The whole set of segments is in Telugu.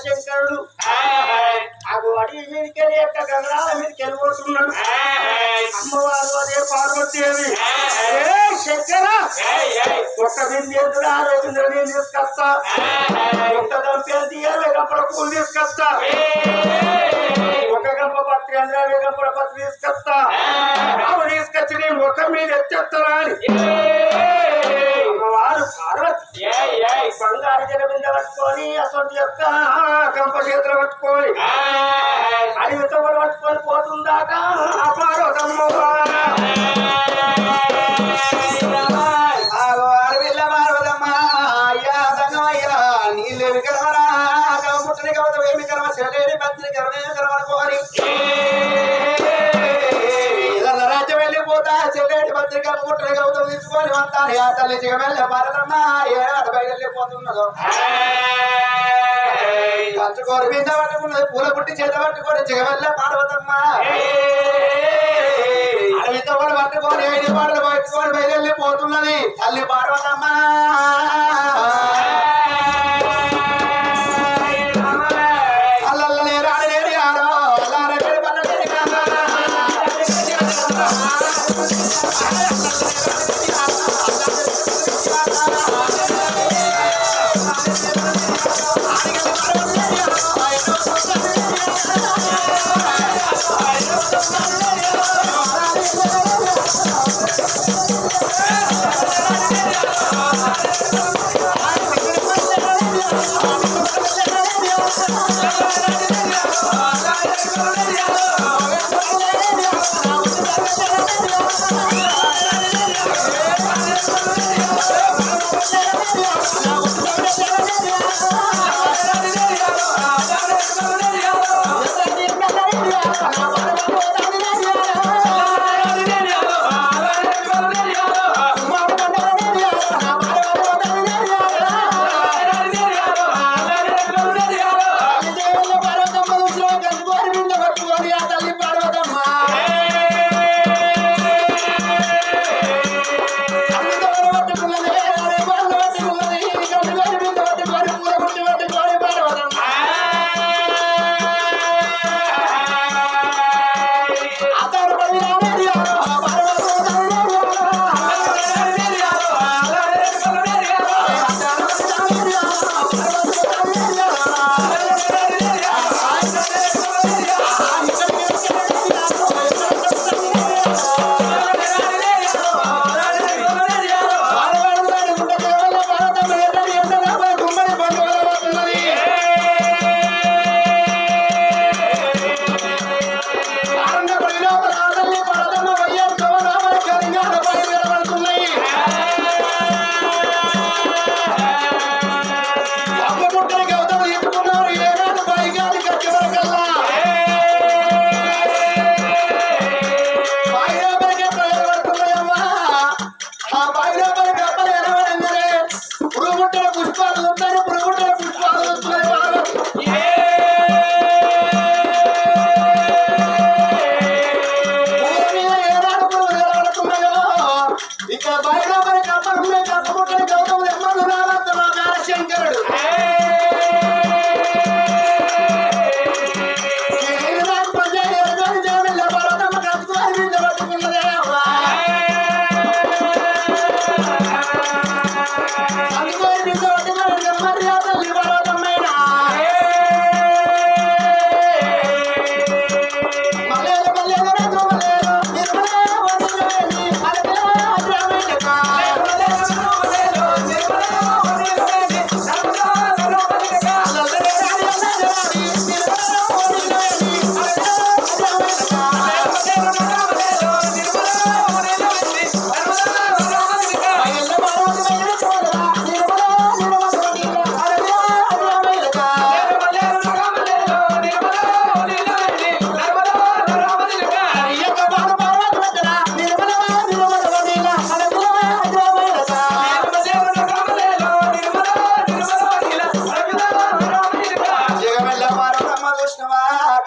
శంకరుడు అడి మీదకెళ్ళి యొక్క గంగాల మీదకి వెళ్ళిపోతున్నాడు. అమ్మవారు అదే పార్వతీదేవి శంకర ఒక్క బింది ఎదురు ఆ రోజు నేను తీసుకొస్తా, ఒక్క గంపలు తీయాలి గంపల పూలు తీసుకొస్తా, ఒక గంప పత్రి అందరూ గంపల పత్రి తీసుకొస్తా, అవి తీసుకొచ్చి నేను ముఖం మీద ఎత్తేస్తానా అని అమ్మవారు పార్వతి బంగారు జల బింద పట్టుకొని అసలు యొక్క గంప చేతులు పట్టుకొని అడవితో పట్టుకొని పోతుందాట పార్వతమ్మ. అడవిల్ల పార్వతమ్మ అయ్యా దంగమయ్యా నీళ్ళేమి కలవరా ముట్టని కవతం ఏమి కలవ చెల్లేని పత్రి కలవేమి కలవనుకోని రాజ్యం వెళ్ళిపోతా చెల్లేటి పత్రిక ముట్టని కవతం తీసుకొని వస్తాను ఆ తల్లి చిగమెల్ల పార్వతమ్మ ఏడాది బయట వెళ్ళిపోతున్నదో కంచుకోరు బింద పట్టుకున్నది పూల పుట్టి చేత పట్టుకొని చిగమెల్ల పార్వతమ్మ అడవితో కూడా పట్టుకొని ఐదు పాటలు పట్టుకొని బయట వెళ్ళిపోతున్నది తల్లి పార్వతమ్మ. అల్లల్లనే రాడలేడి ఆడో అల్లారెడ్డి పల్లెడి కాదా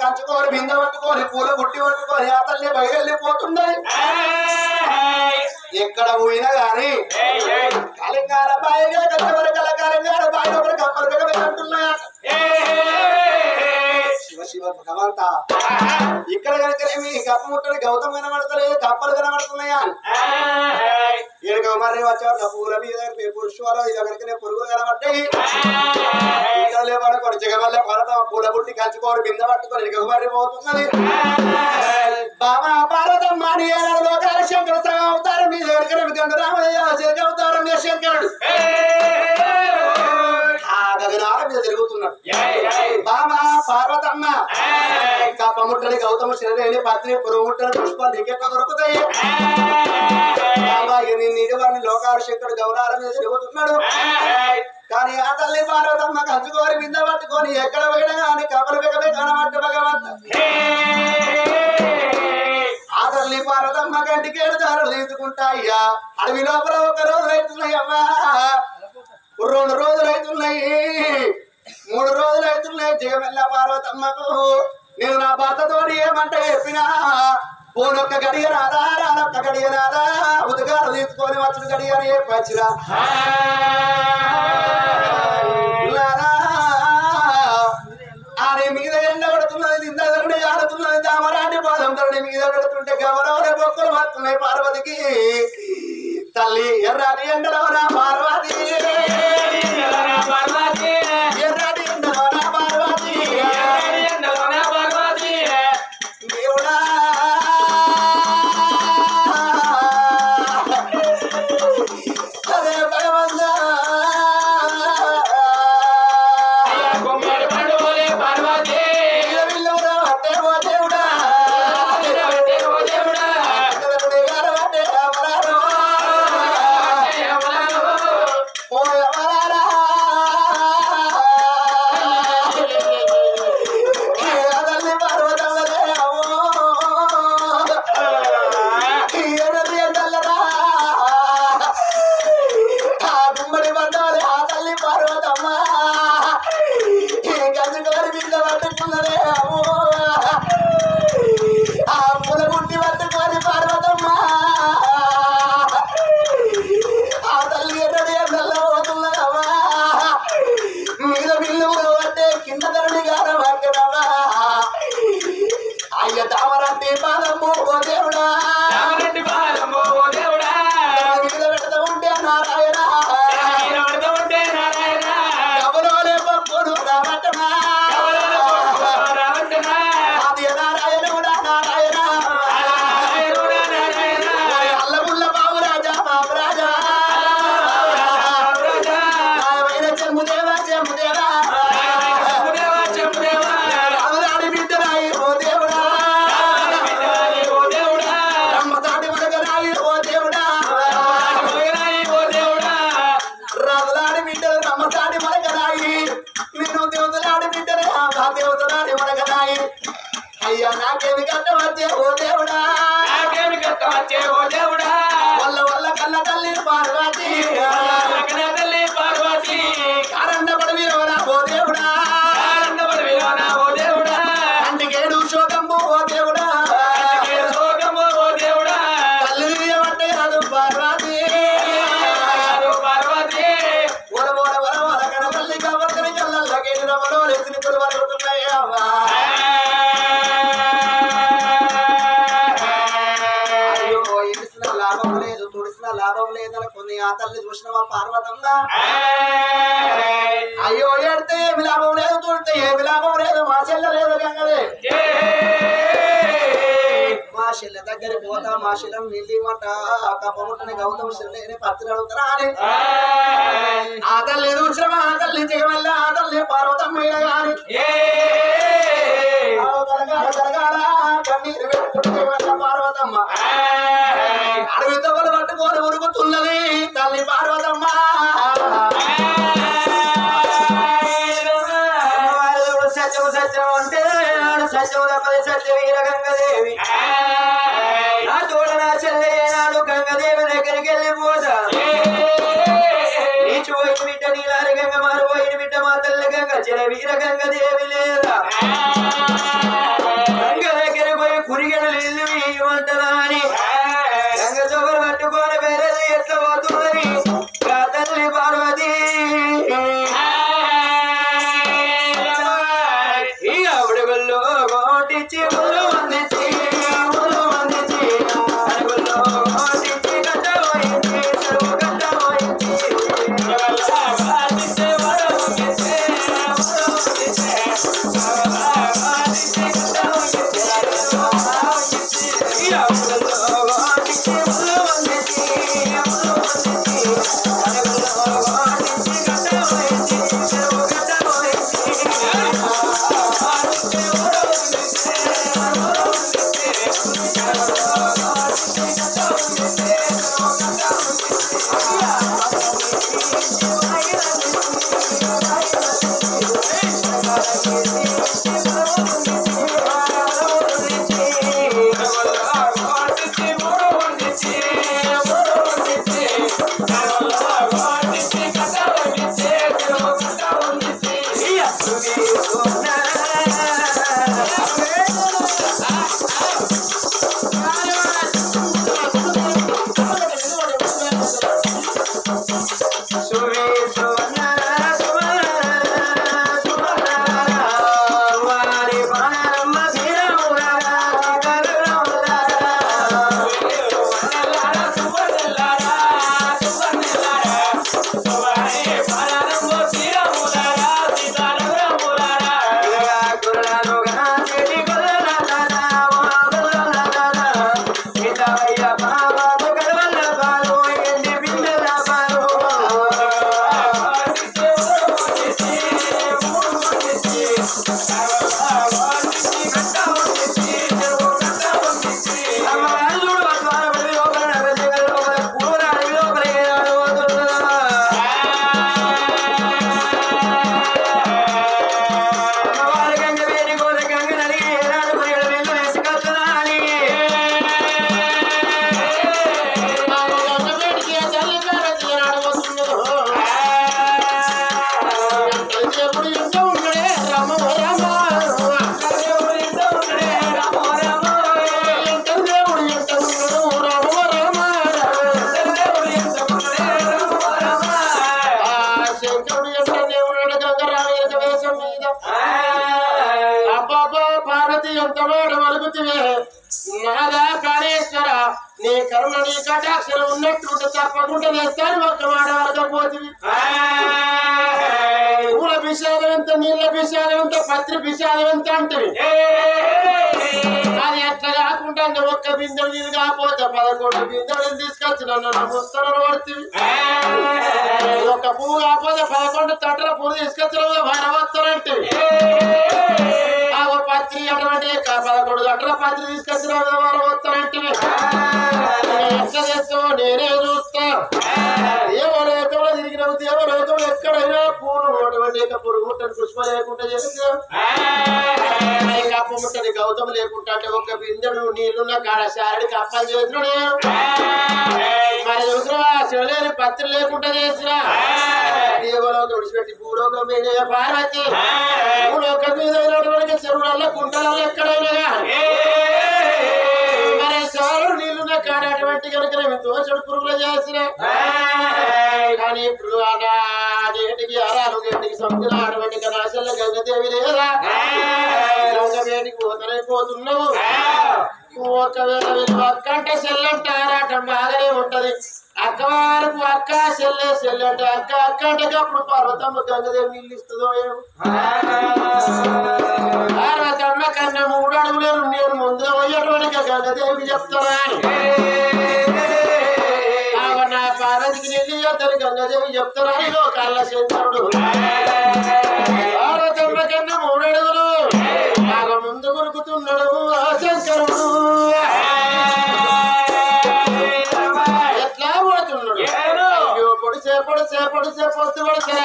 కంచుకోని బింద పట్టుకొని పూల గుట్టి పట్టుకొని ఆ తల్లి బయలుపోతున్నాయి ఎక్కడ పోయినా గాని కలంగార బాయిగా కట్టవరకల కలంగార బాయి ఒకటి కప్పలు అంటున్నాయా శివ శివ భగవంత ఇక్కడ కనుకనేమి కప్ప ముట్టడి గౌతమ్ కనబడతలేదు కప్పలు కనబడుతున్నాయా ఏడుగా మరి వచ్చారు పూల మీద పురుషులు ఇది కనుకనే పురుగులు కనబడ్డాయి పడుకొని జగవల్ల భారత పూల బుట్టి కంచుకోని బింద పట్టుకొని ఎగుమర్రి పోతున్నది బాబా భారతం మాని లోకాల శంకర సగం అవతారం మీద గండు రామయ్య అవతారం మీద శంకరుడు ఆ గగనాల మీద తిరుగుతున్నాడు బాబా పార్వతమ్మ కప్ప ముట్టని గౌతమ శరీరేణి పత్ని పురుగు ముట్టని పుష్పాలు నీకెట్లా దొరుకుతాయి బాబా నీటి వాడిని లోకాల శంకరుడు గౌరాల మీద తిరుగుతున్నాడు కానీ ఆ తల్లి పార్వతమ్మ కంచుకోని బింద పట్టుకొని ఎక్కడ పోయినా కానీ కప్పలు వెగవే కనబట్టు భగవంత ఆ తల్లి పార్వతమ్మ కంటికి 7 దారులు తీసుకుంటాయ్యా అడవి లోపల 1 రోజు అవుతున్నాయి అమ్మా 2 రోజులు అవుతున్నాయి 3 రోజులు అవుతున్నాయి జగమెల్ల పార్వతమ్మకు నేను నా భర్తతో ఏమంటే చెప్పినా పోనొక్క గడియ రాదా రానొక్క గడియ రాదా ఉదగాలు తీసుకొని వచ్చిన గడియ అని చెప్పచ్చిరా ఆనే మీద ఎండ పడుతున్నది నిందరుడి ఆడుతున్నది దామరాంటి పాదం తరుడి మీద పెడుతుంటే గౌరవ బొక్కలు పడుతున్నాయి పార్వతికి తల్లి ఎర్రాటి ఎండలో నా పార్వతి ఎర్రాటి ఎండలో నా పార్వతి దేవుడా అదే భగవంతా అయ్యా నాకేమి కట్టవచ్చే ఓ దేవుడా నాకేమి కట్టవచ్చే ఓ దేవుడా వల్ల వల్ల కన్న తల్లి పార్వతి కన్న తల్లి పార్వతి కారండ పడవిలోనా ఓ దేవుడా కారండ పడవిలోనా ఓ దేవుడా కంటికేడు శోకము ఓ దేవుడా కంటికేడు శోకము ఓ దేవుడా తల్లి వియవట్టే అది పార్వతి పార్వతి వర వర వర వర కన్న తల్లి కావర్తని కళ్ళల్లకి రమలో లేసిని కొలవడుతున్నాయి అవ్వా లాభం లేదని కొన్ని ఆ తల్లి చూసినవా పార్వతమ్మ అయ్యో ఏడితే ఏమి లాభం లేదు చూడితే ఏమి లాభం లేదు మా చెల్లె లేదు గంగదే మా చెల్లె దగ్గర పోతా మా శిలం నిల్లిమట కప్పముట్టని గౌతమ శిల్లేని పత్రి అడుగుతారా అని ఆ తల్లి చూసినవా ఆ తల్లి జగమెల్ల ఆ తల్లి పార్వతమ్మ గాని కన్నీరు పెట్టుకుంటే పార్వతమ్మ అడవి తొగలు పట్టుకొని ఉరుకుతున్నది తల్లి పార్వతమ్మ సత్యం సత్యం అంటే సత్యం తప్పది సత్య వీర గంగదేవి నా తోడ నా చెల్లె నాడు గంగదేవి దగ్గరికి వెళ్ళిపోతా నీచు పోయిన బిడ్డ నీలారి గంగ మారు పోయిన బిడ్డ మా తల్లి గంగ చెల వీర గంగదేవి లేదా గంగ దగ్గర పోయి కురిగడ నీళ్ళు ఇవ్వమంటారా అని గంగ చోకలు పట్టుకొని బెరది ఎట్లా పోతున్నది నా తల్లి పార్వతి ఈ అడుగుల్లో కోటిచ్చి ములు వందించి అడుగుల్లో కోటిచ్చి గడ్డ పోయించి చెరువు గడ్డ పోయించి నీ కరుణ నీ కటాక్షరం ఉన్నట్టు తప్పకుండా చేస్తాను ఒక్క మాట వరకపోతుంది పూల విషాదం ఎంత నీళ్ళ విషాదం ఎంత పత్రి విషాదం ఎంత అంటే అది ఎట్లా కాకుండా ఒక్క బిందెలు నీళ్ళు కాకపోతే 11 బిందెలు తీసుకొచ్చి నన్ను పుస్తకాలు పడుతుంది ఒక పువ్వు కాకపోతే 11 తట్టల పువ్వు తీసుకొచ్చిన భారవస్తానంటే పత్రి అటువంటి 11 గంటల పత్రి తీసుకొచ్చిన భారవస్తానంటే ఎట్లా చేస్తావు నేనే చూస్తా దేవలోకంలో తిరిగినావు దేవలోకంలో ఎక్కడైనా పూలు అటువంటి పురుగు ముట్టని పుష్ప లేకుండా చేస్తా కప్ప ముట్టని గౌతమ లేకుండా అంటే ఒక బిందెడు నీళ్లున్న కాడ శారడికి అప్పాలు చేస్తున్నాడు మరి చూసినా శివలేని పత్రి లేకుండా చేసినా దేవలోకం విడిచిపెట్టి భూలోకం మీద పార్వతి భూలోకం మీద చెరువులలో కుంటలలో ఎక్కడైనా మరి శివరుడు నీళ్లున్న కాడ అటువంటి కనుక దోషుడు పురుగులు చేసిన కానీ ఇప్పుడు నేటికి అరాలు నేటికి సముద్రం అటువంటి కళాశాల గంగదేవి లేదా గంగవేటికి పోతనైపోతున్నావు ఒకవేళ వీళ్ళు అక్క అంటే చెల్లంటే ఆరాటం బాగానే ఉంటది అక్క వరకు అక్క చెల్లె చెల్లె అంటే అక్క అక్క అంటే అప్పుడు పర్వతమ్మ గంగదేవి నీళ్ళు ఇస్తుందో పార్వతమ్మ కన్నా 3 అడుగులు నేను ముందుగా పోయేటువంటి గంగదేవి చెప్తానా నా పార్వతికి నీళ్ళు ఇవ్వతాను గంగదేవి చెప్తానా కళ్ళ శంకరుడు పార్వతమ్మ కన్నా 3 అడుగులు బాగా ముందు కొరుకుతున్నాడు ఆ శంకరుడు ఎట్లా పోతున్నాడు పొడిసే పొడిసే పొడిసే పొద్దు పడిసా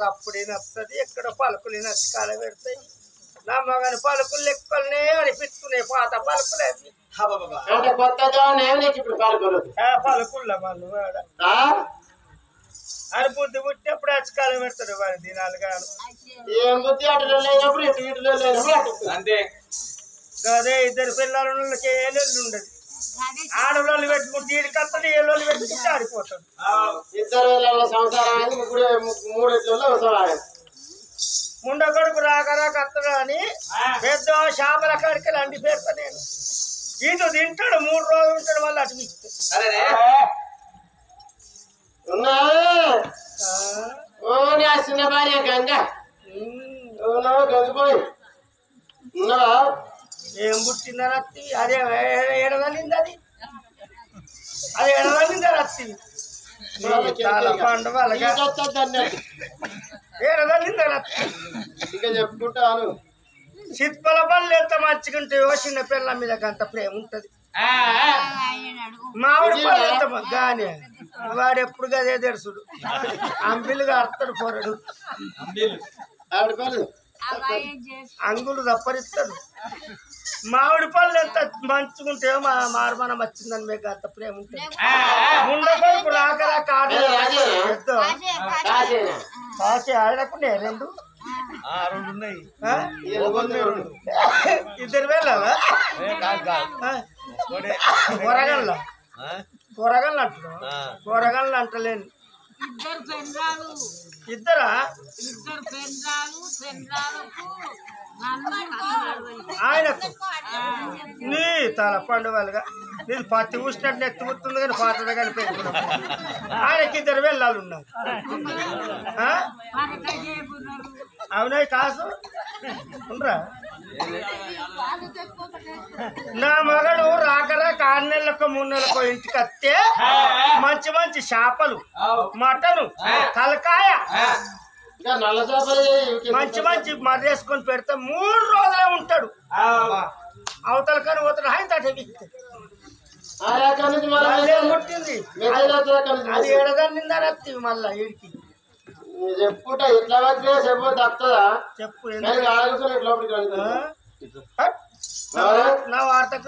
అప్పుడేనొస్తుంది ఎక్కడ పలుకులు నచ్చకాల పెడతాయి నా మగని పలుకులు లెక్కలనే అనిపిస్తున్నాయి పాత పలుకులే పలుకుల వాళ్ళు అని బుద్ధి పుట్టినప్పుడు అచ్చకాలం పెడతాడు వాడి దినాలు కాదు ఏం బుద్ధి అటు లేనప్పుడు ఇటు ఇటు లేనప్పుడు అంతే అదే ఇద్దరు పిల్లలకి ఏళ్ళు ఉండదు ఆడవాళ్ళు పెట్టుకుంటే ఈడికి వస్తాడు ఏళ్ళు పెట్టుకుంటే ఆడిపోతాడు ఇద్దరు సంసారం ఇప్పుడు 3 సంవత్సరాలు ముండ కొడుకు రాక వస్తాడు అని పెద్ద చేపల కాడికి అండి పెడతా నేను ఇటు తింటాడు 3 రోజులు ఉంటాడు మళ్ళీ అటు చిన్న భార్య గంగ గంగిపోయి ఉన్నావా ఏం పుట్టిందా రత్తి అదే ఎడదలింది అది ఎడదలిందా రత్తి పండు వాళ్ళకి ఎడదలిందా రత్తి ఇంకా చెప్పుకుంటాను చిత్పల పళ్ళు ఎంత మంచిగుంటాయో చిన్న పిల్ల మీద అంత ప్రేమ ఉంటది మామిడి పళ్ళు ఎంత గాని వాడు ఎప్పుడు గదే తెరుసుడు అంబిలుగా అర్థడు పోరడు అంగులు తప్పరిస్తాడు మామిడి పళ్ళు ఎంత మంచుకుంటాయో మా మారుమనం వచ్చిందని మీకు అంత ప్రేమ ఉంటుంది ముండకొడుకు రాకరా కాదు కాసే ఆడకుండా 2 ఉన్నాయి ఇద్దరు వెళ్ళాలా కూరగాయలు అంటున్నావు కూరగాయలు అంటలేను ఇద్దరా ఆయనకు నీ తల పండుగలుగా నేను పత్తి ఊసినట్టు ఎత్తి గుర్తుంది కానీ పాతది కానీ పెట్టుకున్నాం ఆయనకి 2 వెళ్ళాలి ఉన్నారు అవునాయి కాసు ఉండరా నా మగడు రాకరా 6 నెలలకు 3 నెలలకు ఇంటికి వస్తే మంచి మంచి చేపలు మటను తలకాయ మంచి మంచి మర్రేసుకొని పెడితే 3 రోజులే ఉంటాడు అవతల కానీ పోతాడు ఆయన తట్టింది పుట్టింది అది ఎడదన్నిందా రత్తి మళ్ళా ఈడికి చెప్పుకుంటా ఎట్లా చెప్పు తప్పుతుందా చెప్పు నా వార్తకు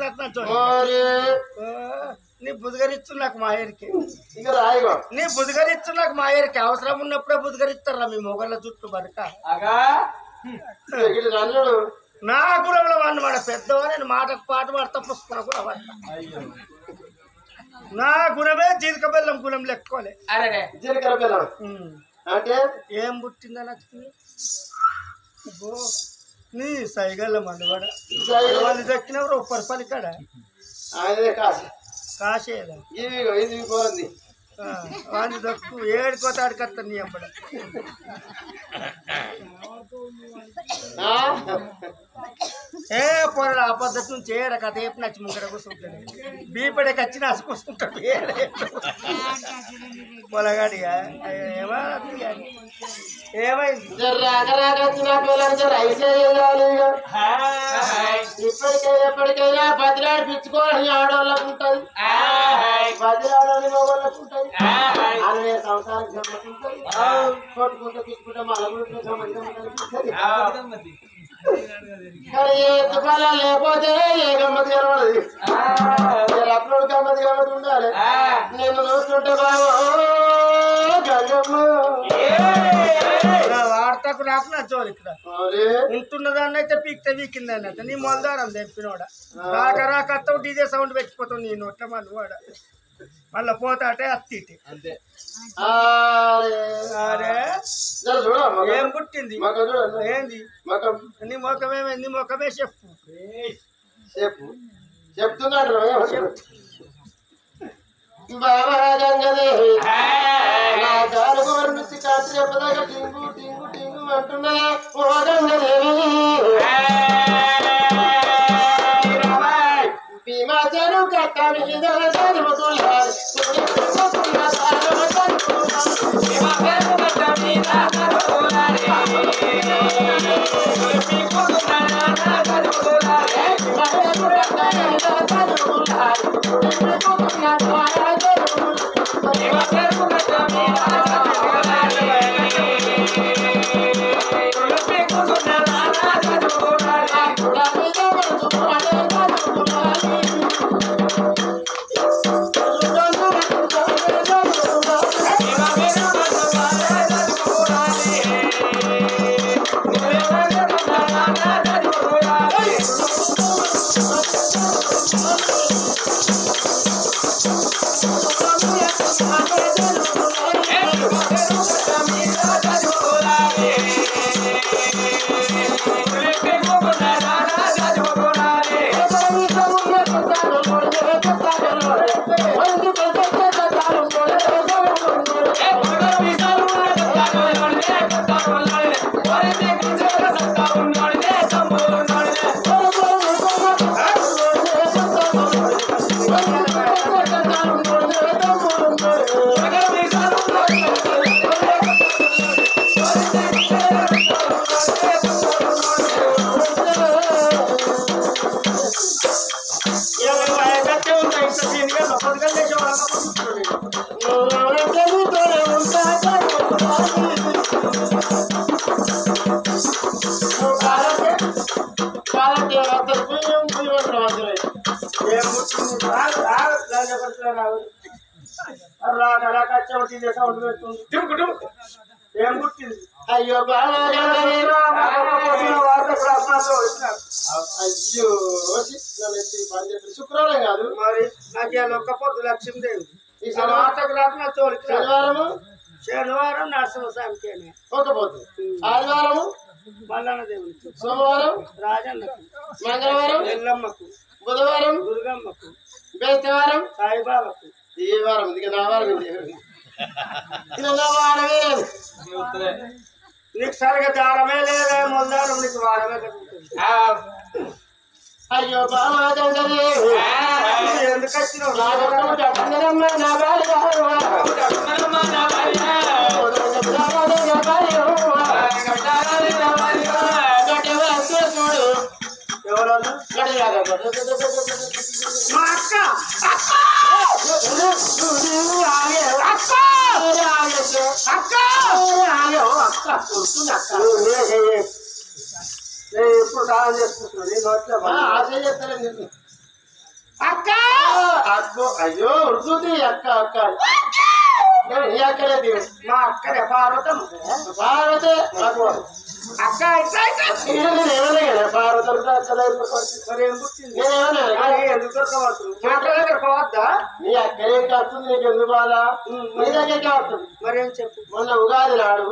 నీ బుధగరిచ్చు నాకు మాయరికి నీ బుధగరిచ్చు నాకు మాయరికి అవసరం ఉన్నప్పుడే బుధగరిస్తారా మీ మొగళ్ళ చుట్టూ బరక నా గురంలో అన్నమాట పెద్దవా నేను మాటకు పాట పాడతా పుస్తకం కూడా పడతా నా గుణమే జీలక బెల్లం గుణం లెక్కోలే జీలకర్ర బెల్లం అంటే ఏం పుట్టిందా నాకు నీ సైగల్ల మండవాడ వాళ్ళు దక్కినప్పుడు 1 రూపాయి కాడ ఆయనదే కాశీ కాసేదా ఇది పోరంది వాడిని దొక్కు ఏడుకోత ఆడికత్తాను నీ అమ్మడ ఏ పొరడు ఆ పద్ధతి నుంచి ఏడ కథ ఏపు నచ్చి ముంగడ కూర్చుంటాడు బీపడేకి వచ్చి నచ్చి కూర్చుంటాడు పొలగాడిగా ఏమైంది ఎప్పటికైనా బతిలాడిపించుకోవాలని ఆడవాళ్ళకు ఉంటుంది బతిలాడని వాళ్ళకు ఉంటుంది అనే సంసారం గమ్మతుంటుంది కొట్టుకుంటూ తీసుకుంటే మళ్ళీ సంబంధం లేకపోతే ఏ గమ్మతి కనబడదు అప్పుడు గమ్మతి గమ్మతి ఉండాలి నేను చూస్తుంటే బాబు వార్తకు నాకు నచ్చోదు ఇక్కడ ఉంటున్నదాన్ని అయితే పీక్తే వీకిందని అయితే నీ మొలదారం తెప్పినోడ రాక రాక అత్త డీజే సౌండ్ పెట్టిపోతావు నీ నోట్ల మన వాడ మళ్ళీ పోతాటే అత్తి ఏం పుట్టింది ఏంది నీ మొఖమేమైంది నీ మొఖమే చెప్పు చెప్తున్నాడు బాబా గంగదేవి నా జారుగోరు నుంచి కాచి చెప్పదాకా టింగు టింగు టింగు అంటున్నా ఓ గంగదేవి భీమాచరు కట్ట మీద చదువుతున్నారు ఏం పుట్టింది అయ్యో బాగా అయ్యో శుక్రవారం కాదు మరి నాకు ఒక్క పొద్దు లక్ష్మీదేవి వార్తకు రాకుండా చోలికి శనివారము శనివారం నరసింహస్వామికి ఒక పొద్దు ఆదివారము మల్లన్న దేవునికి సోమవారం రాజన్నకు మంగళవారం ఎల్లమ్మకు బుధవారం దుర్గమ్మకు బేస్తవారం సాయిబాబాకు ఈ వారం ఇక నా వారం వారమే నీకు సరిగా దారమే లేదా మొందారం నీకు వాడమే కట్టుకుంటుంది అయ్యో బాబా ఎందుకు వచ్చినావు నా ఎవరన్నా మా అక్క ఎప్పుడు సాధన చేసుకుంటున్నా నీ నోట్లో అక్క అక్కో అయ్యో ఉడుతుంది అక్క అక్క అక్కడే మా అక్కడే పార్వతం పార్వతే అక్క పార్వతం మరి ఏం పుట్టింది నేనేమన్నా ఎందుకు దొరకవచ్చు మా అక్క దగ్గర పోవద్దా నీ అక్కడే వస్తుంది నీకు ఎందుకు బాధ నీ దగ్గరికి వస్తుంది మరి ఏం చెప్పు మొన్న ఉగాది నాడు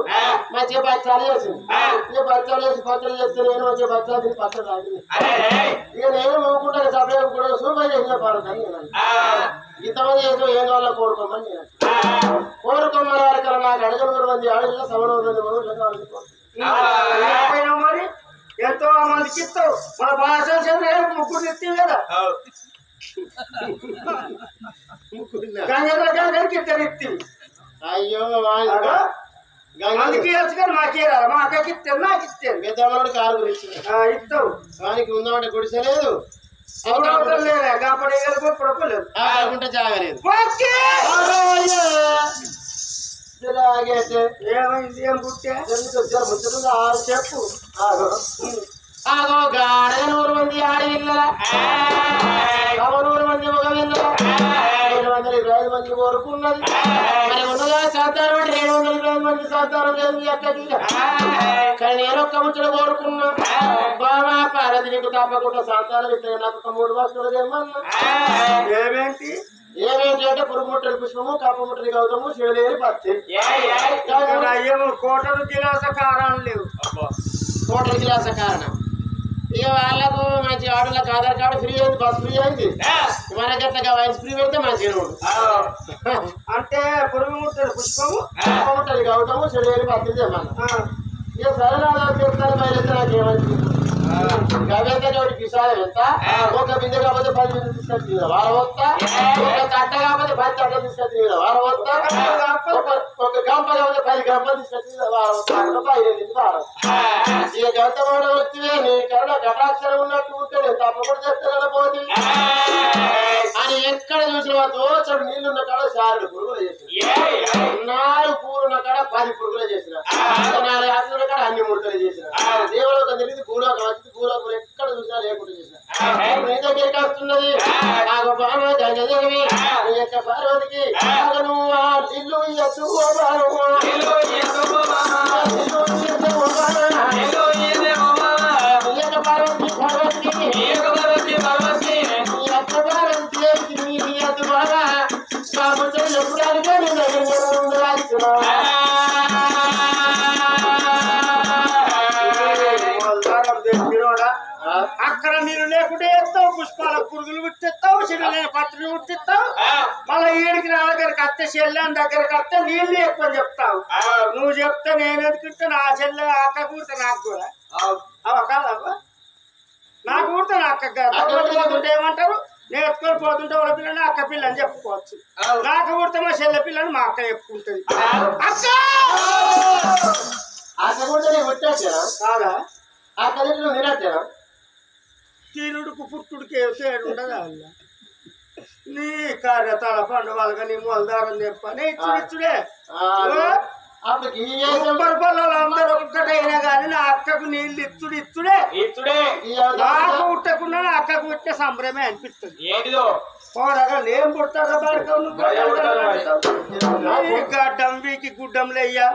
మంచిగా బచ్చాలు చేసింది ఇక బచ్చాలు చేసి పచ్చడి చేస్తే నేను మంచిగా బచ్చాలు తిని పచ్చడి తాగింది ఇక నేను ఊరుకుంటాను సపరేట్ కూడా సూపర్ చేసిన పార్వతం ఇంతమంది చేసిన ఏం కావాలో కోరుకోమని నేను కోరుకోమని వారికి నాకు అడగనూరు మంది ఆడపిల్ల సమనూరు మంది మరి ఎంతో మందికి ఇస్తావు మన భాష ముగ్గురు ఇస్తావు కదా గంగాధరకి ఇద్దరు ఇస్తావు అయ్యో అందుకే వచ్చుకొని మాకే మా అక్కకి ఇస్తాను నాకు ఇస్తాను పెద్దవాడు కారు గురించి ఇస్తావు వానికి ఉందామంటే గుడిసలేదు కాబట్టి పడుకోలేదు అనుకుంటే జాగలేదు ఏమైంది ఏం పుట్టే చెప్పు ఆగో గాడనూరు మంది ఆడవిల్లల 100 మంది ఒక విల్లల 725 మంది కోరుకున్నది మరి ఉండగా సాధారణ 725 మంది సాధారణ లేదు ఎక్కడికి కానీ నేను ఒక్క ముచ్చట కోరుకున్నా బాబా పారది నీకు తప్పకుండా సాధారణ ఇస్తే నాకు ఒక 3 వస్తువులు ఏమన్నా ఏమేంటి అంటే పురుగుముట్టని పుష్పము కాపముట్టని గౌతము శివలేని పత్తి కోటలు గిలాస కారణం లేవు కోటలు గిలాస కారణం ఇక వాళ్ళకు మంచి ఆడలకు ఆధార్ కార్డు ఫ్రీ అయింది బస్ ఫ్రీ అయింది మనకి ఎట్లా వైన్స్ ఫ్రీ పెడితే మంచిగా అంటే పురుగు ముట్టని పుష్పము కాపముట్టని గౌతము శివలేని పత్తి తెమ్మన్నా ఇక సరైన చెప్తాను బయలుదేరి నాకేమైంది గవేంత జోడి పిసాలు ఎంత ఒక బిందె కాకపోతే 10 బిందె తీసుకొచ్చి వారం వస్తా ఒక తట్ట కాకపోతే 10 తట్ట తీసుకొచ్చి వారం వస్తా ఒక గంప కాకపోతే 10 గంపలు తీసుకొచ్చి వారం వస్తా వారం ఇక గౌతమ వ్యక్తివే నీ కరుణ కటాక్షరం ఉన్నట్టు ఉంటే నేను తప్పకుండా చెప్తాను పోతే అని ఎక్కడ చూసిన దోచడు నీళ్ళున్న కాడ సారుడు పురుగులు చేసిన 4 పూలున్న కాడ 10 పురుగులు చేసిన 4 ఆకులున్న కాడ అన్ని ముడతలు చేసిన దేవుడు తెలియదు పూలకు వచ్చి పూలకు ఎక్కడ చూసినా లేకుండా చేసిన నీ దగ్గరికి వస్తున్నది నాకు బాగా గంగదేవి నీ యొక్క పార్వతికి నువ్వు ఇల్లు పార్వతి అక్కడ నీళ్ళు లేకుంటే ఎత్తావు పుష్పాల పురుగులు గుర్తిస్తావు చిన్న పత్రులు గుర్తిస్తావు మళ్ళీ ఈడికి నా దగ్గరికి అత్తే చెల్లెని దగ్గరకు వస్తే నీళ్ళు ఎక్కువ చెప్తావు నువ్వు చెప్తే నేను ఎదుకుంటే నా చెల్లె అక్క కూర్తా నాకు కూడా కాదవ్వా నాకు కూర్తా నా అక్క ఏమంటారు నేను ఎత్తుకొని పోతుంటే వాళ్ళ పిల్లని అక్క పిల్ల అని చెప్పుకోవచ్చు నాకు కూర్తా మా చెల్లె పిల్లని మా అక్క చెప్పుకుంటుంది అక్క కూడా కాదా అక్క నిలట్టేనా తీరుడుకు పుట్టుడికి తేడు ఉండదా నీ కార్యతాళ పండు వాళ్ళగా నీ మొలదారం చెప్పని ఇచ్చుడే అందరూ ఒక్కటైనా కానీ నా అక్కకు నీళ్ళు ఇచ్చుడే నాకు పుట్టకుండా నా అక్కకు పుట్టే సంబరమే అనిపిస్తుంది పోరగా నేను పుట్టారా గడ్డం వీకి గుడ్డంలో అయ్యా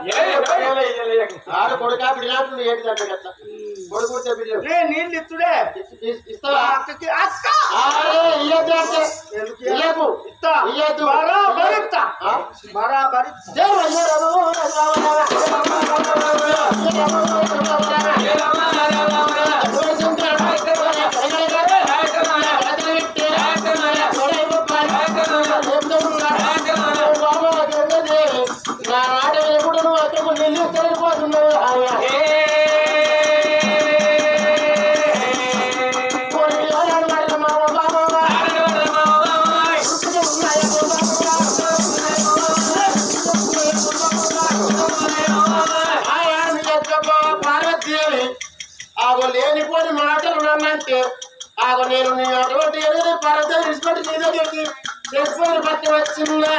నీళ్ళు ఇచ్చుడే అక్కకి అక్క బరాబరి నా మాట ఎప్పుడు నువ్వు అక్కకు నిల్లు తెలిపోతున్నావు పార్వతీదేవి ఆగో లేనిపోని మాటలు నన్నంటే ఆగో నేను నీ అటువంటి పరద విడిచిపెట్టి నీ దగ్గరికి చేసుకొని పట్టి వచ్చిందా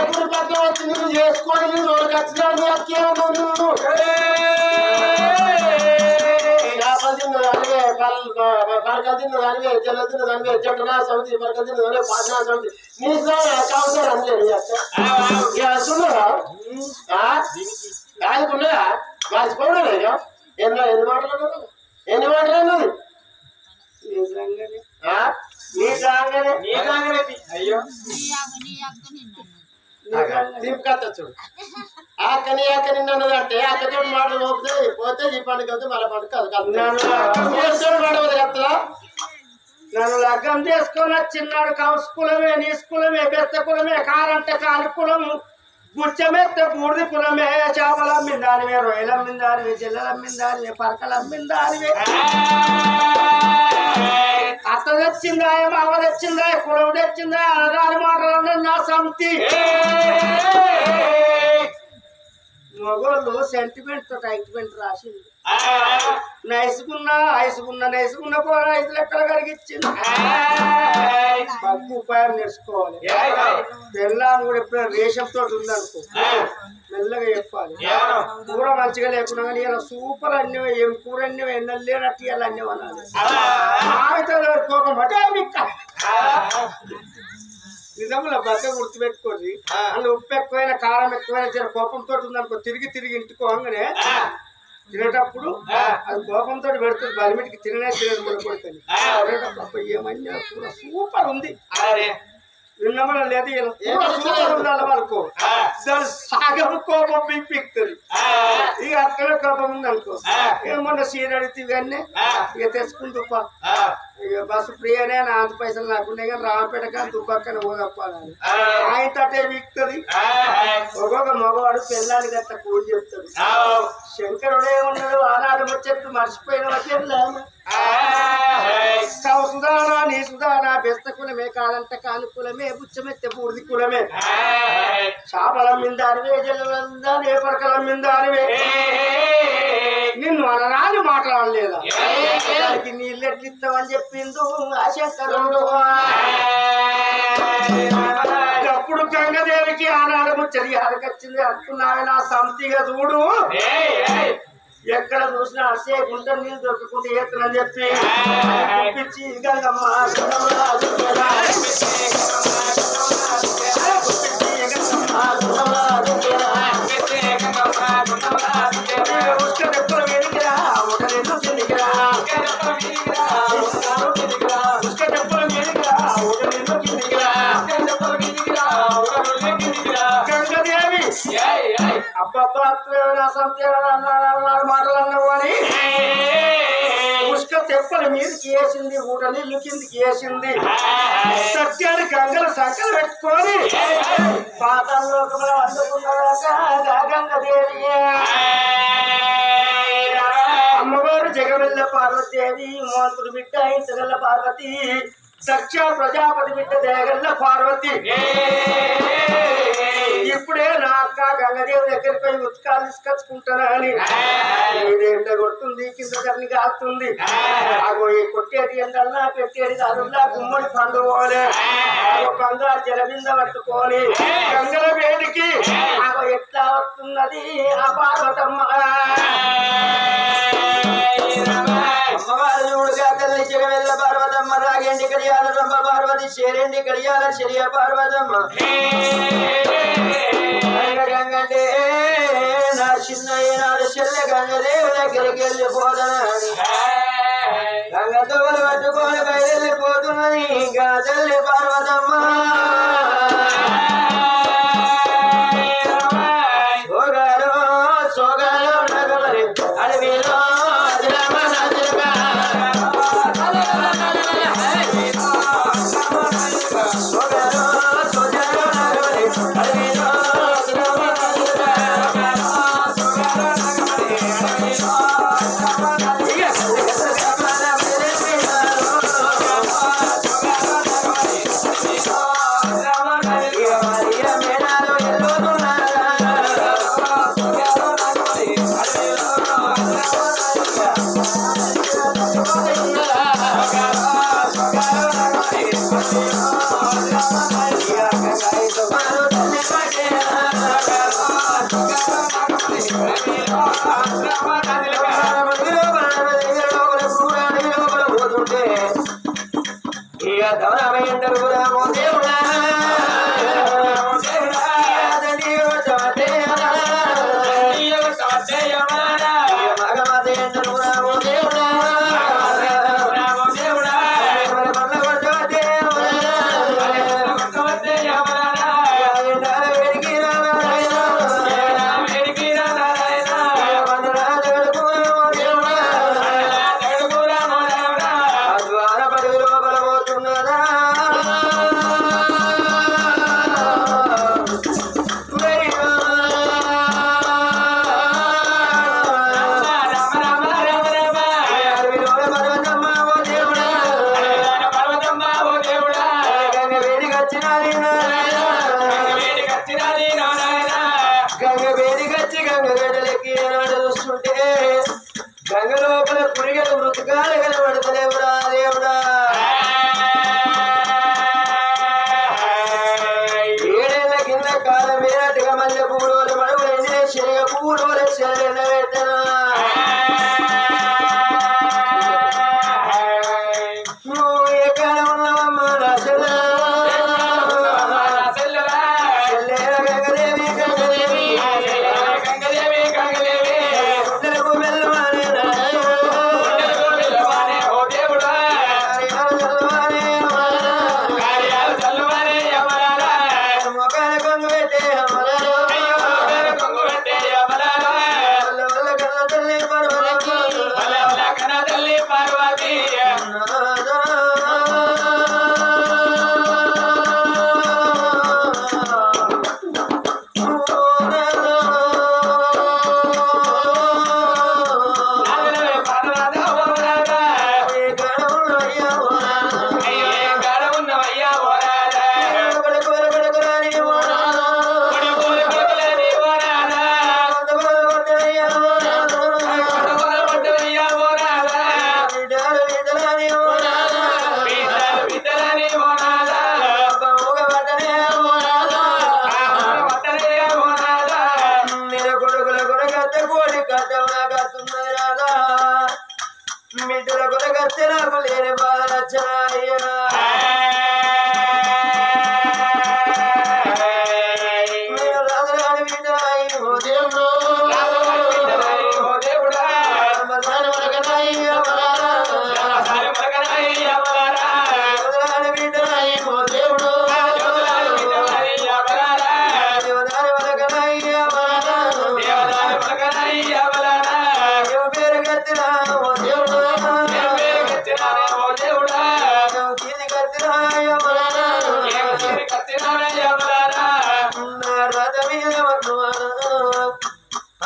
ఎప్పుడు పట్టి వచ్చి నువ్వు చేసుకొని నువ్వు ఖచ్చితంగా అక్కేమో నువ్వు పరకలు తిన్నదానివే జల తిన్నదానివే జటనా సమితి పరకలు తిన్నదానివే పాటనా సమితి నీ కావుతారు అనలేదు సున్నారా కాదుకున్నారా మర్చిపోవడం లేదు ఎన్ని మాటలు అయ్యో తింపుకత్త చూడు అక్కని నిన్నదంటే అక్కతో మాటలు మోపితే పోతే ఈ పండుగ మళ్ళీ పండుగ కాదు మాట చెప్తా నన్ను లగ్గం చేసుకొని వచ్చిన్నాడు కౌసు కులమే నీ కులమే బెత్త కులమే కారంటే కాలి కులము గుచ్చమెత్త బూడిది కులమే చేపలు అమ్మిందానివే రొయ్యలు అమ్మిందానివే చెల్లెలు అమ్మిందానివే పరకలు అమ్మిందానివే అత్త తెచ్చిందా మామ తెచ్చిందా కులం తెచ్చిందా అనగాని మాటలు నా సంతి మగోళ్ళు సెంటిమెంట్ తో టైట్మెంట్ రాసింది నైసుకున్న పోరా ఐదు లెక్కలు కడిగిచ్చింది బగ్గు ఉపాయం నేర్చుకోవాలి పెళ్ళాన్ని కూడా ఎప్పుడైనా రేషంతో ఉందనుకో మెల్లగా చెప్పాలి కూర మంచిగా లేకుండా కానీ ఇలా సూపర్ అన్నివే ఏం కూర అన్నివే ఎన్నెలు లేనట్టు ఇలా అన్నీ అనాలి కోపం అంటే నిజంలో బగ్గ గుర్తుపెట్టుకోండి అందులో ఉప్పు ఎక్కువైనా కారం ఎక్కువైనా చిన్న కోపంతో ఉందనుకో తిరిగి ఇంటికోగానే తినేటప్పుడు అది కోపంతో పెడుతుంది బలిమిటికి తినదు మన కొడుతుంది తినేటప్పుడు ఏమన్నా కూర సూపర్ ఉంది విన్నమన లేదు సూపర్ ఉండాలి మనకు దాని సాగం కోపం పిక్కుతుంది ఇక అక్కడే కోపం ఉంది అనుకో ఏమన్నా సీర అడిగితే ఇవన్నీ ఇక తెచ్చుకుంటుప్ప ఇక బస్సు ఫ్రీగానే నా అంత పైసలు నాకుండే కానీ రామపేట కానీ దుబ్బక్కన పోదప్పాలని ఆయన తటే పిక్కుతుంది ఒక్కొక్క మగవాడు పెళ్ళానికి అట్లా కూలి చెప్తాడు శంకరుడే ఉన్నాడు ఆనాడు వచ్చేట్టు మర్చిపోయిన వచ్చేది సుధానా నీ సుధానా బెస్త కులమే కాదంట కాని కులమే బుచ్చమెత్తే పూర్తి కులమే చేపలం మిందానివే జల్లే పరకలం మిందానివే నిన్ను అనరాని మాట్లాడలేదా దానికి నీళ్ళు ఎట్లిస్తామని చెప్పిండు ఆ శంకరుడు అప్పుడు గంగదేవికి ఆనాడు ముచ్చడి అరకొచ్చింది అనుకున్నావే నా సంతిగా చూడు ఎక్కడ చూసినా అసే గుంట నీళ్ళు దొరుకుతుంటే ఏతనని చెప్పి పంపించి గంగమ్మ ఉష్కెప్పుల వేడికిరా ఒక రెండు కిందికిరా ఉష్కెప్పుల వేడికిరా ఒక రెండు కిందికిరా గంగదేవి అబ్బబ్బా మాటలు అన్నావు అని ఉష్క తెప్పల మీదకి వేసింది ఊట నీళ్ళు కిందికి వేసింది సత్యాన్ని గంగల సంకలు పెట్టుకొని పాతాళలోకంలో అందుకున్నాక గంగదేవి అమ్మవారు జగమెల్ల పార్వతీదేవి మోంతుడు బిడ్డ ఇంతగల్ల పార్వతి దక్ష ప్రజాపతి బిడ్డ దేగల్ల పార్వతి ఇప్పుడే నా అక్క గంగదేవి దగ్గరికి పోయి ఉత్కాలు తీసుకొచ్చుకుంటానా అని ఇదేంట కొడుతుంది కింద కర్ని కాస్తుంది అగో ఈ కొట్టేటి ఎండల్లా పెట్టేది కాదుల్లా గుమ్మడి పండు పోలే పండు ఆ జలబింద పట్టుకొని గంగల వేడికి అగో ఎట్లా వస్తున్నది ఆ పార్వతమ్మ అమ్మవారు చూడుగా తల్లి జగమెల్ల పార్వతమ్మ రాగండి కడియాల రమ్మ పార్వతి చేరండి కడియాల శరియ పార్వతమ్మ గంగంటే నా చిన్న ఏనాడు చెల్లె గంగదేవి దగ్గరికి వెళ్ళిపోతానని గంగతో పట్టుకొని బయలుపోతున్నది ఇంకా తల్లి పార్వతమ్మ సోగాలో నగమరి అడవిలో వేడికచ్చి గంగ గడలకి చూస్తుంటే గంగ లోపల పురిగలు మృతకాలు కనబడతలేవురా దేవుడా ఏడేళ్ల కింద కాలం వేరట్టుగా మల్లె పువ్వులు మడుగులు శనగ పువ్వులు శరణ పెట్టనా నువ్వు ఎక్కడ ఉన్నావమ్మా రాసలా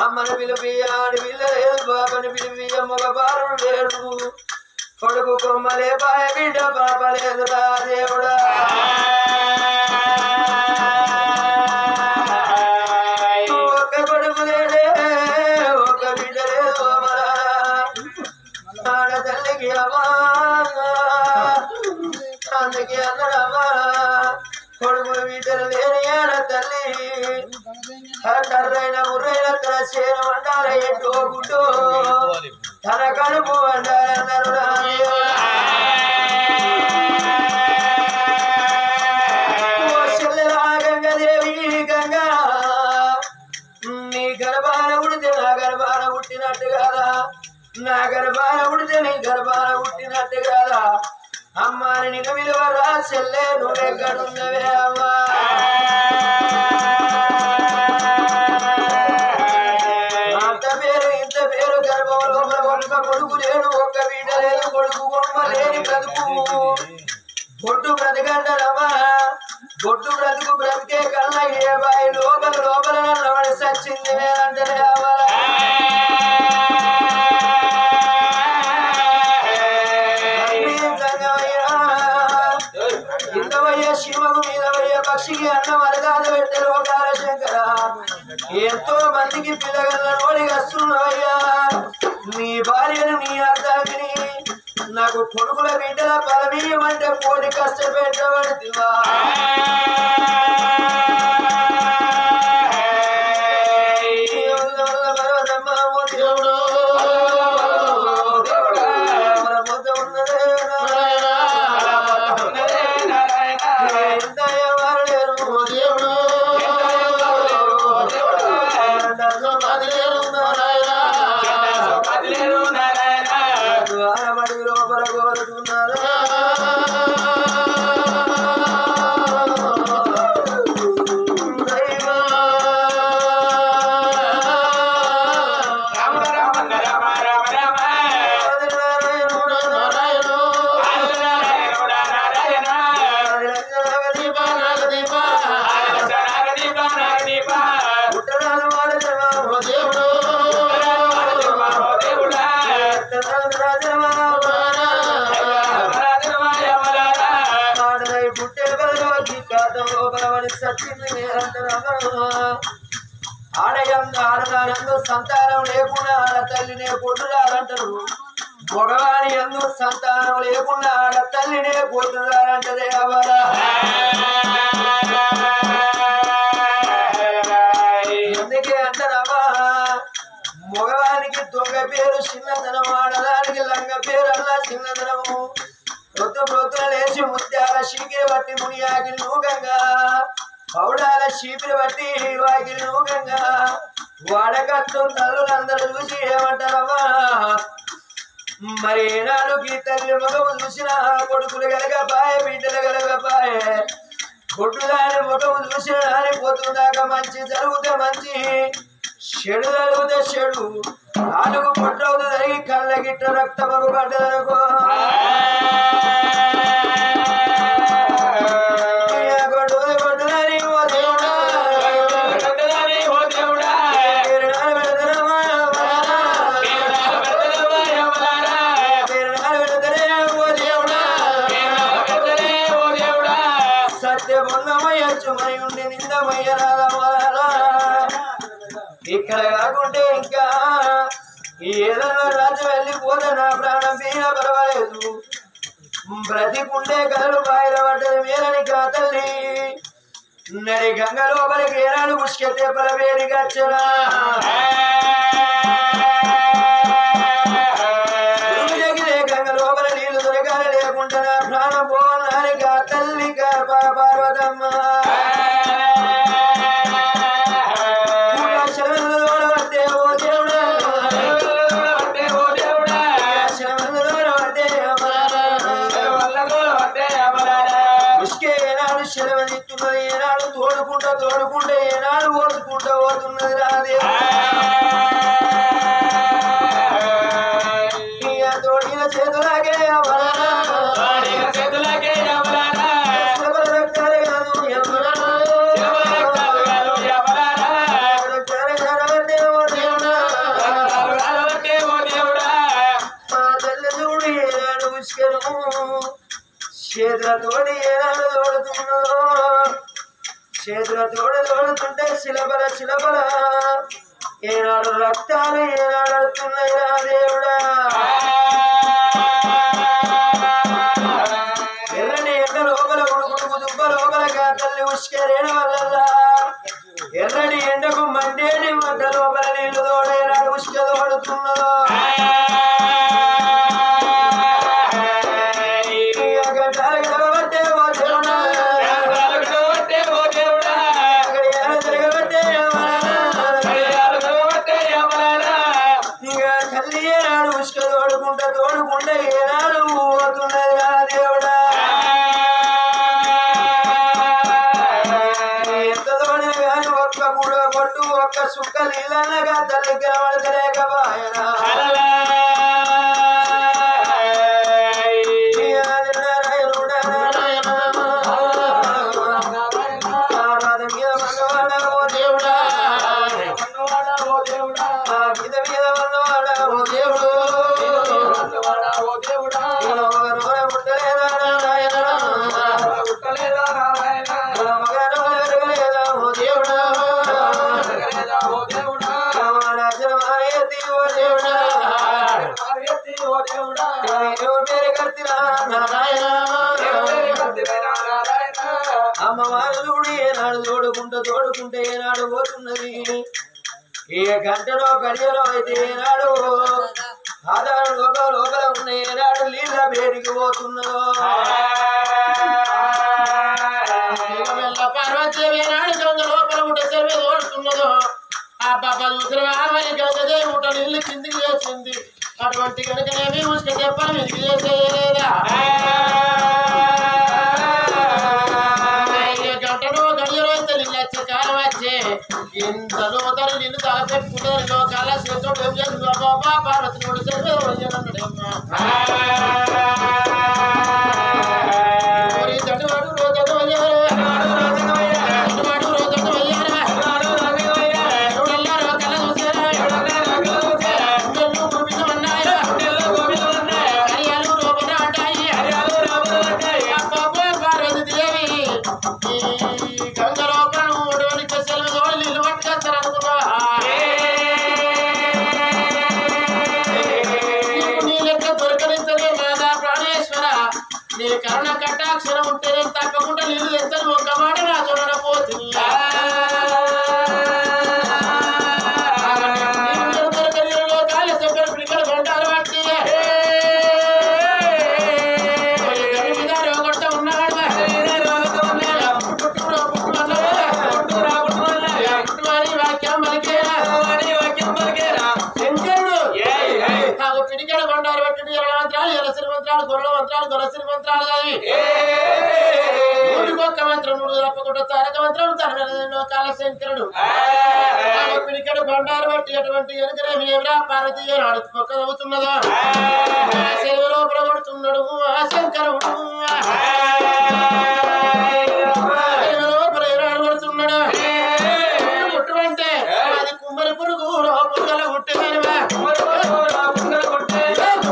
అమ్మని పిలిపి ఆడి పిల్లలేదు బాబని పిలిపి అమ్మగ బారు లేడు కొడుకు కొమ్మలే పాయ బిడ్డ పాప లేదురా దేవుడా ఒక్క కొడుకు లేదే ఒక్క బిడ్డ లేదు ఆడ తల్లికి అమ్మా అందుకే అన్నడమ్మా కొడుకులు బిడ్డలు లేని ఆడ తల్లి కర్రైన ముర్రైన తన చేను వండాల ఎట్టో గుడ్డో తన కడుపు వండాలన్నారు గంగదేవి గంగా నీ గర్భాన ఉడితే నా గర్భాన పుట్టినట్టు కాదా నా గర్భాన ఉడితే నీ గర్భాన పుట్టినట్టు కాదా అమ్మాని నిన్ను విలువరా చెల్లె నువ్వెక్కడున్నవే అమ్మా కొడుకు లేడు ఒక్క బిడ్డ లేదు కొడుకు బొమ్మ లేని బ్రతుకు బొట్టు బ్రతకంటారమ్మా బొట్టు బ్రతుకు బ్రతికే కన్నా ఏ బాయి లోపల లోపల నవడి సచ్చింది అంటే ఇంతవయ్య శివకు మీదవయ్య పక్షికి అన్నం అరగాలు పెట్టే లోకాల శంకర ఎంతో మందికి పిల్లగల నోడి వస్తున్నవయ్యా నీ భార్యను నీ అర్థాన్ని నాకు కొడుకుల బిడ్డల పరమీయమంటే కోడి కష్టపెట్టబడితివా లోపలవని సచ్చింది ఆడదానందు సంతానం లేకుండా ఆడ తల్లినే కొట్టురారంటారు మగవాని ఎందు సంతానం లేకుండా ఆడ తల్లినే కొట్టురారంటదే అవరా ఎందుకే అంటారమ్మా మగవానికి దొంగ పేరు చిన్నదనం ఆడదానికి లంగ పేరు అలా చిన్నదనము పొద్దున లేచి ముత్యాల చీకిరి బట్టి మునియాకిరి నూకంగా పౌడాల చీపిరి బట్టి వాకిరి నూకంగా వాడకట్టు తల్లులందరూ చూసి ఏమంటారమ్మా మరి ఏనాడు ఈ తల్లి ముఖము చూసిన కొడుకులు గలగపాయ బిడ్డలు గలగపాయ కొట్టుదాని ముఖము చూసిన దాని పోతుందాక మంచి జరుగుతే మంచి చెడు జరుగుతే చెడు నాలుగు పొట్టవుతు జరిగి కళ్ళ గిట్ట రక్తమగు పడ్డదనుకో ఇక్కడ కాకుంటే ఇంకా ఏదన్నా రాజ్యం వెళ్ళిపోతే నా ప్రాణం మీద పర్వాలేదు బ్రతికుండే కథలు బాయిల పడ్డది మేలని కాతల్లి నడి గంగ లోపలికి ఏనాడు ముష్కెత్తే పలవేడిగా వచ్చరా గంగ లోపల నీళ్లు దొరకాలి లేకుండా నా ప్రాణం పోవాలి తల్లి పార్వతమ్మ శరవనిస్తున్నది ఏనాడు తోడుకుంటా ఏనాడు ఓదుకుంటా పోతున్నది రాదే తోడిన చేతులాగే చేతులతోడి ఏనాడు తోడుతున్నదో చేతులతోడు తోడుతుంటే శిలబల ఏనాడు రక్తాలు ఏనాడు అడుతున్నాయి రా దేవుడా ఎర్రని ఎండ లోపల ఉడుకుడుకు దుబ్బ లోపల తల్లి ఉష్కరేణ వల్ల ఎర్రని ఎండకు మండేని మంట లోపల నీళ్లు తోడేనాడు ఉష్క తోడుతున్నదో తోడుకుంటే ఏనాడు పోతున్నది రా దేవుడా ఎంత తోడే గాని ఒక్క గుడ కొట్టు ఒక్క సుక్క నీళ్ళనగా తల్లి కనబడతలేకపోయనా అమ్మవారు ఏనాడు తోడుకుంటే ఏనాడు పోతున్నది ఏ గంటలో గడియలో అయితే ఏనాడు ఆధార లోపల ఉన్న ఏనాడు నీళ్ళ వేడికి పోతున్నదో పార్వతీదేవి ఏనాడు గంగ లోపల ఉంటే సర్వే ఓడుతున్నదో ఆ బాబా చూసిన గంగదే ఉంట నీళ్ళు కిందికి చేసింది అటువంటి కనుకనేమి ఉసుక చెప్పని మీకు చేసేయలేదా గంటలో గడియలో నీళ్ళు వచ్చే కాలం వచ్చే ఇంతలో తను నిన్ను తలపెట్టుకుంటారు లోకాల చేతుడు బాబా పార్వతి సర్వే ఓడమ్మా దేవి ఒక్క మంత్రం మూడు తప్పకుండా తారక మంత్రం తన కాలశంకరుడు పిడికడు బండారు బట్టి అటువంటి ఎనుకనేమి ఎవరా పార్వతి నాడు పక్క అవుతున్నదా శిలువ లోపల పడుతున్నాడు ఆ శంకరుడు లోపల ఎవరాడు పడుతున్నాడా పుట్టుమంటే అది కుమ్మరి పురుగు పురుగల పుట్టేదానివా కుమ్మరి పురుగు పురుగల పుట్టేదానివా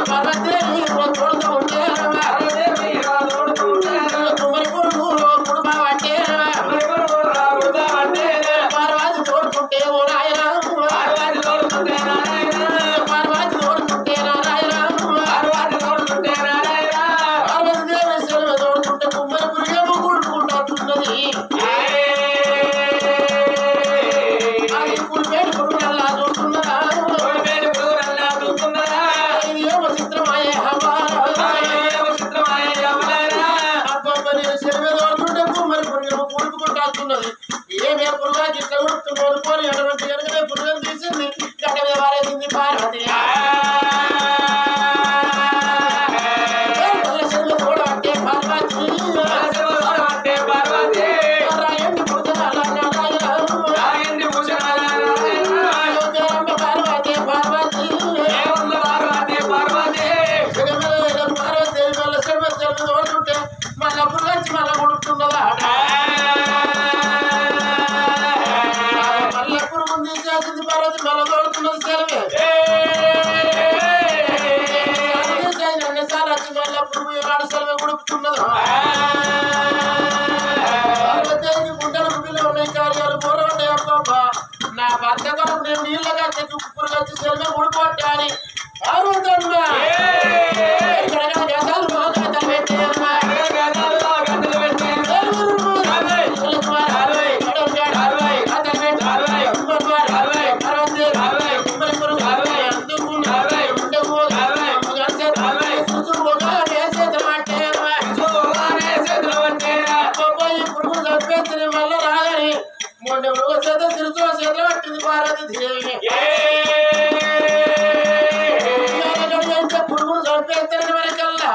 పార్వతీదేవి తోడుతూ ఉండేదానివా కుమ్మరి పురుగు పుడుబా పట్టేదానివా పార్వతి తోడుకుంటే ఓ నాయనా పార్వతి తోడుకుంటే నారాయణ పార్వతీదేవి సెలవు తోడుకుంటే కుమ్మరి పురుగేమో కూడుకుంటున్నది అది పులిపేడు పురుగునల్లా చూస్తున్నదా ఇది ఏమో చిత్రమాయే అబ్బబ్బ నేను సెలవు తోడుకుంటే కుమ్మరి పురుగేమో కూడుకుంటున్నది ఏమే పురుగా గిట్ల కొడుతున్నాడు పోని అటువంటి ఎనకనే పురుగం తీసింది గడ్డ మీద వారేసింది పార్వతి మళ్ళా పురుగచ్చి మళ్ళా కొడుతున్నదా మళ్ళా పురుగు తీసేసింది పార్వతి మళ్ళా తోడుతున్నది సెలవే అన్నిసార్లు వచ్చి మళ్ళా పురుగు ఏనాడు సెలవే కొడుకుతున్నదా పార్వతీదేవికి గుండెలకు పిల్లలు ఉన్నాయి కార్యాలు పోరాడే అబ్బా నా భర్త కొరకు నేను నీళ్ళగా చెట్టు పురుగు వచ్చి సెలవే కొడుకోట్టే అని పార్వతమ్మా గతాలు మోగతలు పెట్టేయమ్మా మళ్ళా రాగాని మొన్న మృగ చేత తిరుచు చేతులు పట్టింది పార్వతి దేవి పురుగులు చంపేస్తారని మనకల్లా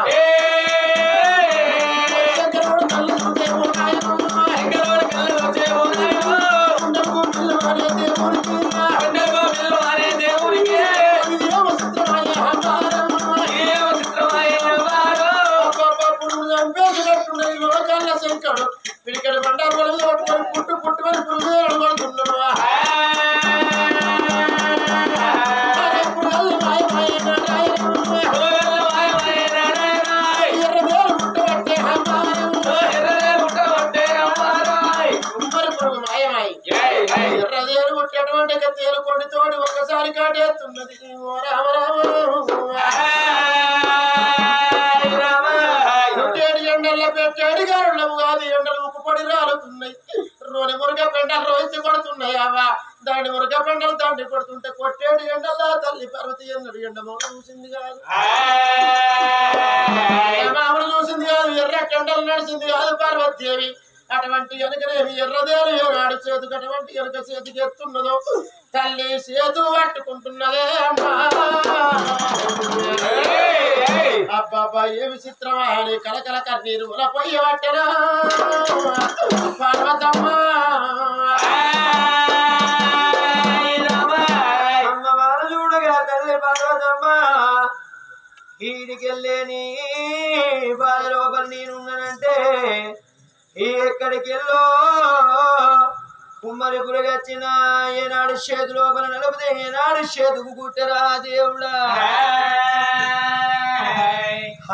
శంకరుడు కళ్ళు దేవుడికి పురుగులు చంపేసినట్టున్నాయి లోకల్ల శంకరుడు పిడికడు బండారు వలవి పట్టుకొని పుట్టుకొని పురుగు అడుగుతున్నాడు ఎర్రదేరు పుట్టేటువంటి తేలుకొండి తోటి ఒక్కసారి కాటేస్తున్నది పుట్టేడు ఎండల్లో పెట్టేడు గారులవు కాదు ఎండలు ఉక్కుపొడి రాలుతున్నాయి రోని మురుగ పెండలు రోహించి కొడుతున్నాయి అవ్వా దాని మురుగ పెండలు తండ్రి కొడుతుంటే కొట్టేడు ఎండల్లో తల్లి పార్వతి ఎన్నడు ఎండమో చూసింది కాదు మామూలు చూసింది కాదు ఎర్ర ఎండలు నడిచింది కాదు పార్వతీదేవి అటువంటి ఎనకనేమి ఎర్రదేరు ఏనాడు చేతుకు అటువంటి ఎనక చేతికి ఎత్తున్నదో తల్లి చేతు పట్టుకుంటున్నదే అమ్మా అబ్బాబా ఏమి చిత్రమా అని కలకల కన్నీరు పొయ్యి పట్టరా పార్వతమ్మ అమ్మవారు చూడగా తల్లి పార్వతమ్మ ఈడికెళ్ళేని బాధ లోపల నేనున్నానంటే ఎక్కడికి వెళ్ళో కుమ్మరి పురుగచ్చిన ఏనాడు చేతు లోపల నడిపితే ఏనాడు చేతుకు కుట్టరా దేవుడా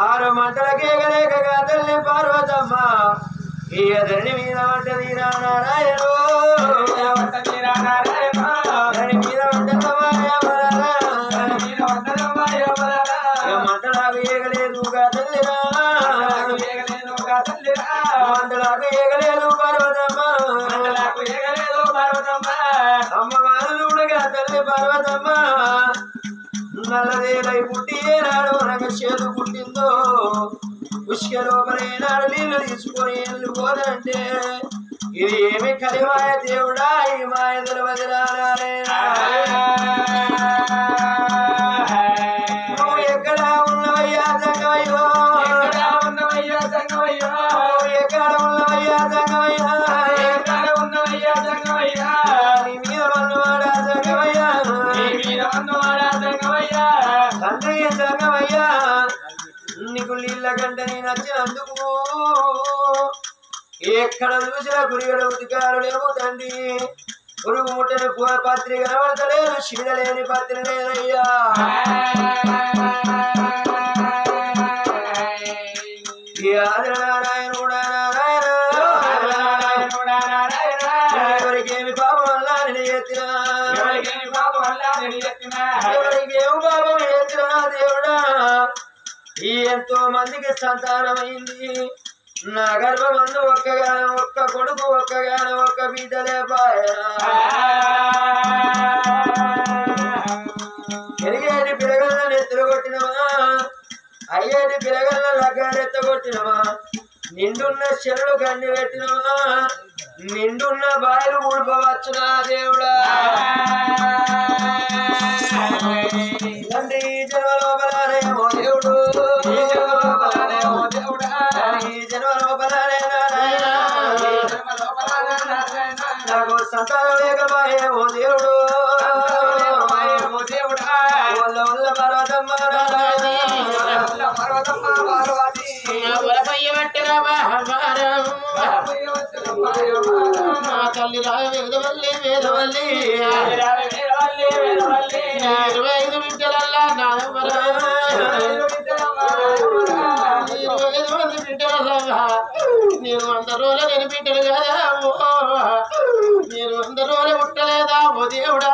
ఆరు మంటలకేగలేకగా తల్లి పార్వతమ్మ ఈ ధరణి మీద వంటది నారాయణ ధరణి మీద మంటలాగా ఏగలేదుగా తల్లిరా మంటలాగా ఏగలేదు పార్వతమ్మ అమ్మవారు చూడగా తల్లి పార్వతమ్మ నల్లదేలై పుట్టి ఏనాడు అనగ చేదు పుట్టిందో ఉష్క లోపల ఏనాడు నీళ్లు తీసుకొని వెళ్ళిపోదంటే ఇది ఏమి కలిమాయ దేవుడా ఈ మాయ తెలియదు కంటే నేను నచ్చినందుకు ఎక్కడ చూసిన గురిగడ ఉతికారులేమో తండ్రి పురుగు ముట్టని పత్రి కనబడతలేదు శీలలేని పత్రి లేదయ్యా ఎవరికేమి పాపం వల్ల నేను ఎత్తినా ఎవరికేమి పాపం ఎత్తినా దేవుడా ఈ ఎంతో మందికి సంతానమైంది నా గర్భమందు ఒక్క కొడుకు ఒక్క బిడ్డలే ఎరిగేటి పిల్లగలను ఎత్తులగొట్టినవా అయ్యేటి పిల్లగల లగ్గారెత్తగొట్టినవా నిండున్న శనులు గండి పెట్టినవా నిండున్న బాయలు ఊడిపోవచ్చునా దేవుడా తండ్రి జన్మ లోపలనేమో దేవుడు జన్మ లోపలనే నాకు సంతానం లేకపోయేమో దేవుడు వల్ల పర్వతమ్మ తల్లి రాయ వేదవల్లి 25 బిడ్డలల్లా నాయమరా 25 మంది బిడ్డలల్లా నేను 100 రోజులు నేను బిడ్డలు కదా నేను 100 రోజులు పుట్టలేదా ఓ దేవుడా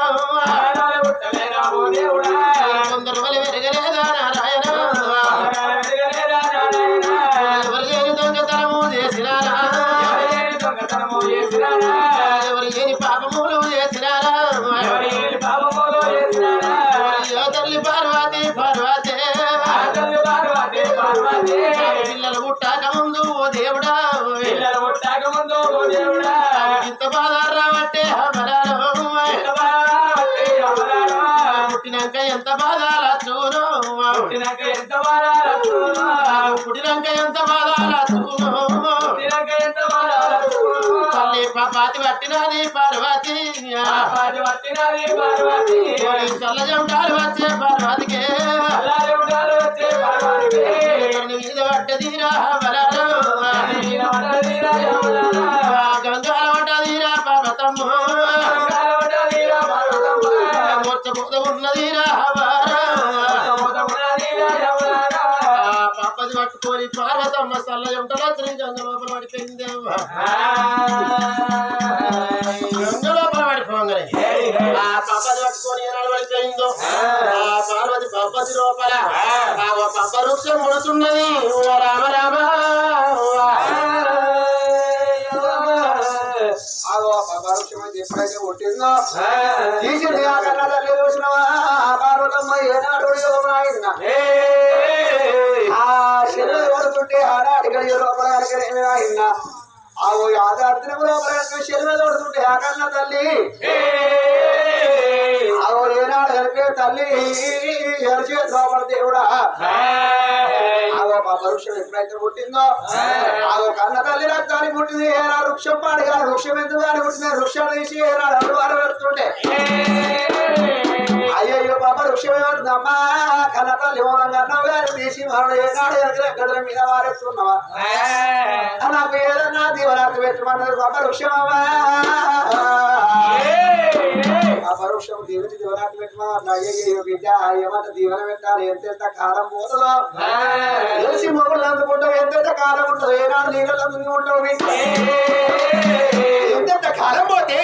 100 రోజులు పెరగలేదా నారాయణ ఎవరు లేని దొంగతనము చేసినారా ఎవరు లేని పాపములు చేసినారా తల్లి పార్వతి పిల్లలు పుట్టాక ముందు ఓ దేవుడా ఇంత బాధ రావట్టే పుట్టినాక ఎంత బాధాల చూను పుట్టినాక ఎంత బాధాల చూను తల్లి పాతి పట్టినది పార్వతి చల్లజంటారు వచ్చే పార్వతికే మీద పట్టదిరా గంగాల పట్టదిరా పార్వతమ్మ మొచ్చపోత ఉన్నదిరా పాపది పట్టుకొని పార్వతమ్మ చల్లజంటలో గంగ లోపల పడిపోయింది గంగ లోపల పడిపోగానే ఆ పాపది పట్టుకొని ఏనాడు పడిపోయిందో ఆ పార్వతి పాపది లోపల పాప వృక్షం ముడుతున్నది ఓ రామ రామ ఎప్పుడైతే పుట్టిందో తీసింది ఆ కన్నా తల్లి చూసినవా పార్వతమ్మ ఏనాడు ఆ శరీరం ఓడుతుంటే ఆనాటి గడియ లోపల ఆయన ఆ ఆధార్థం లోపల శరీరం ఓడుతుంటే ఆ కన్నా తల్లి ఏనాడు వెనకే తల్లి ఎరిచే లోపల దేవుడా వృక్షం ఎప్పుడైతే పుట్టిందో కన్న తల్లి రక్తానికి పుట్టింది ఏనాడు వృక్షం పాడిగా వృక్షం ఎందుకు కానీ పుట్టింది వృక్షం తీసి ఏనాడు అడుగు పెడుతుంటే అయ్యో పాప వృక్షం ఏమవుతుందమ్మా కన్న తల్లి మూలంగా గారు తీసి మనం ఏనాడు ఎక్కడ మీద వారెత్తున్నావా నాకు ఏదన్నా దీవనార్థం పెట్టమన్నది పాప వృక్షమమ్మా పరోక్షం దీవించి దీవనార్థం పెట్టమన్నా అయ్యో బిడ్డ ఏమన్నా దీవెన పెట్టాలి ఎంతెంత కాలం పోతుందో తెలిసి మొగుళ్ళు అందుకుంటావు ఎంతెంత కాలం ఉంటుందో ఏనాడు నీళ్ళు అందుకు ఉంటావు ఎంతెంత కాలం పోతే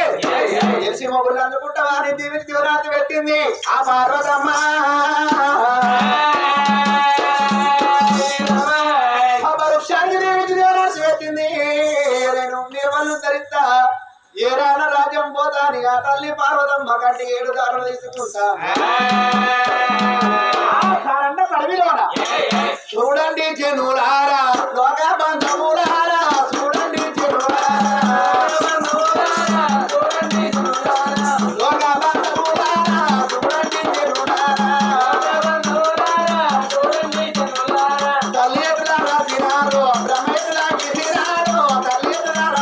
తెలిసి మొగుళ్ళు అందుకుంటావా అని దీవించి దీవనార్థం పెట్టింది ఆ పార్వతమ్మ ఆ పరోక్షానికి దీవించి దీవనార్థం పెట్టింది నేను నిర్మలను ధరిస్తా ఏరాన రాజ్యం పోతాని ఆ తల్లి పార్వతమ్మ కంటి 7 దారులు తీసుకుంటా పడవిలోన చూడండి జనులారా లోక బంధములారా చూడండి జనులారా లోక బంధములారా చూడండి జనులారా తల్లి ఎదురా తినారు బ్రహ్మేతులకి తినారు తల్లి ఎదురా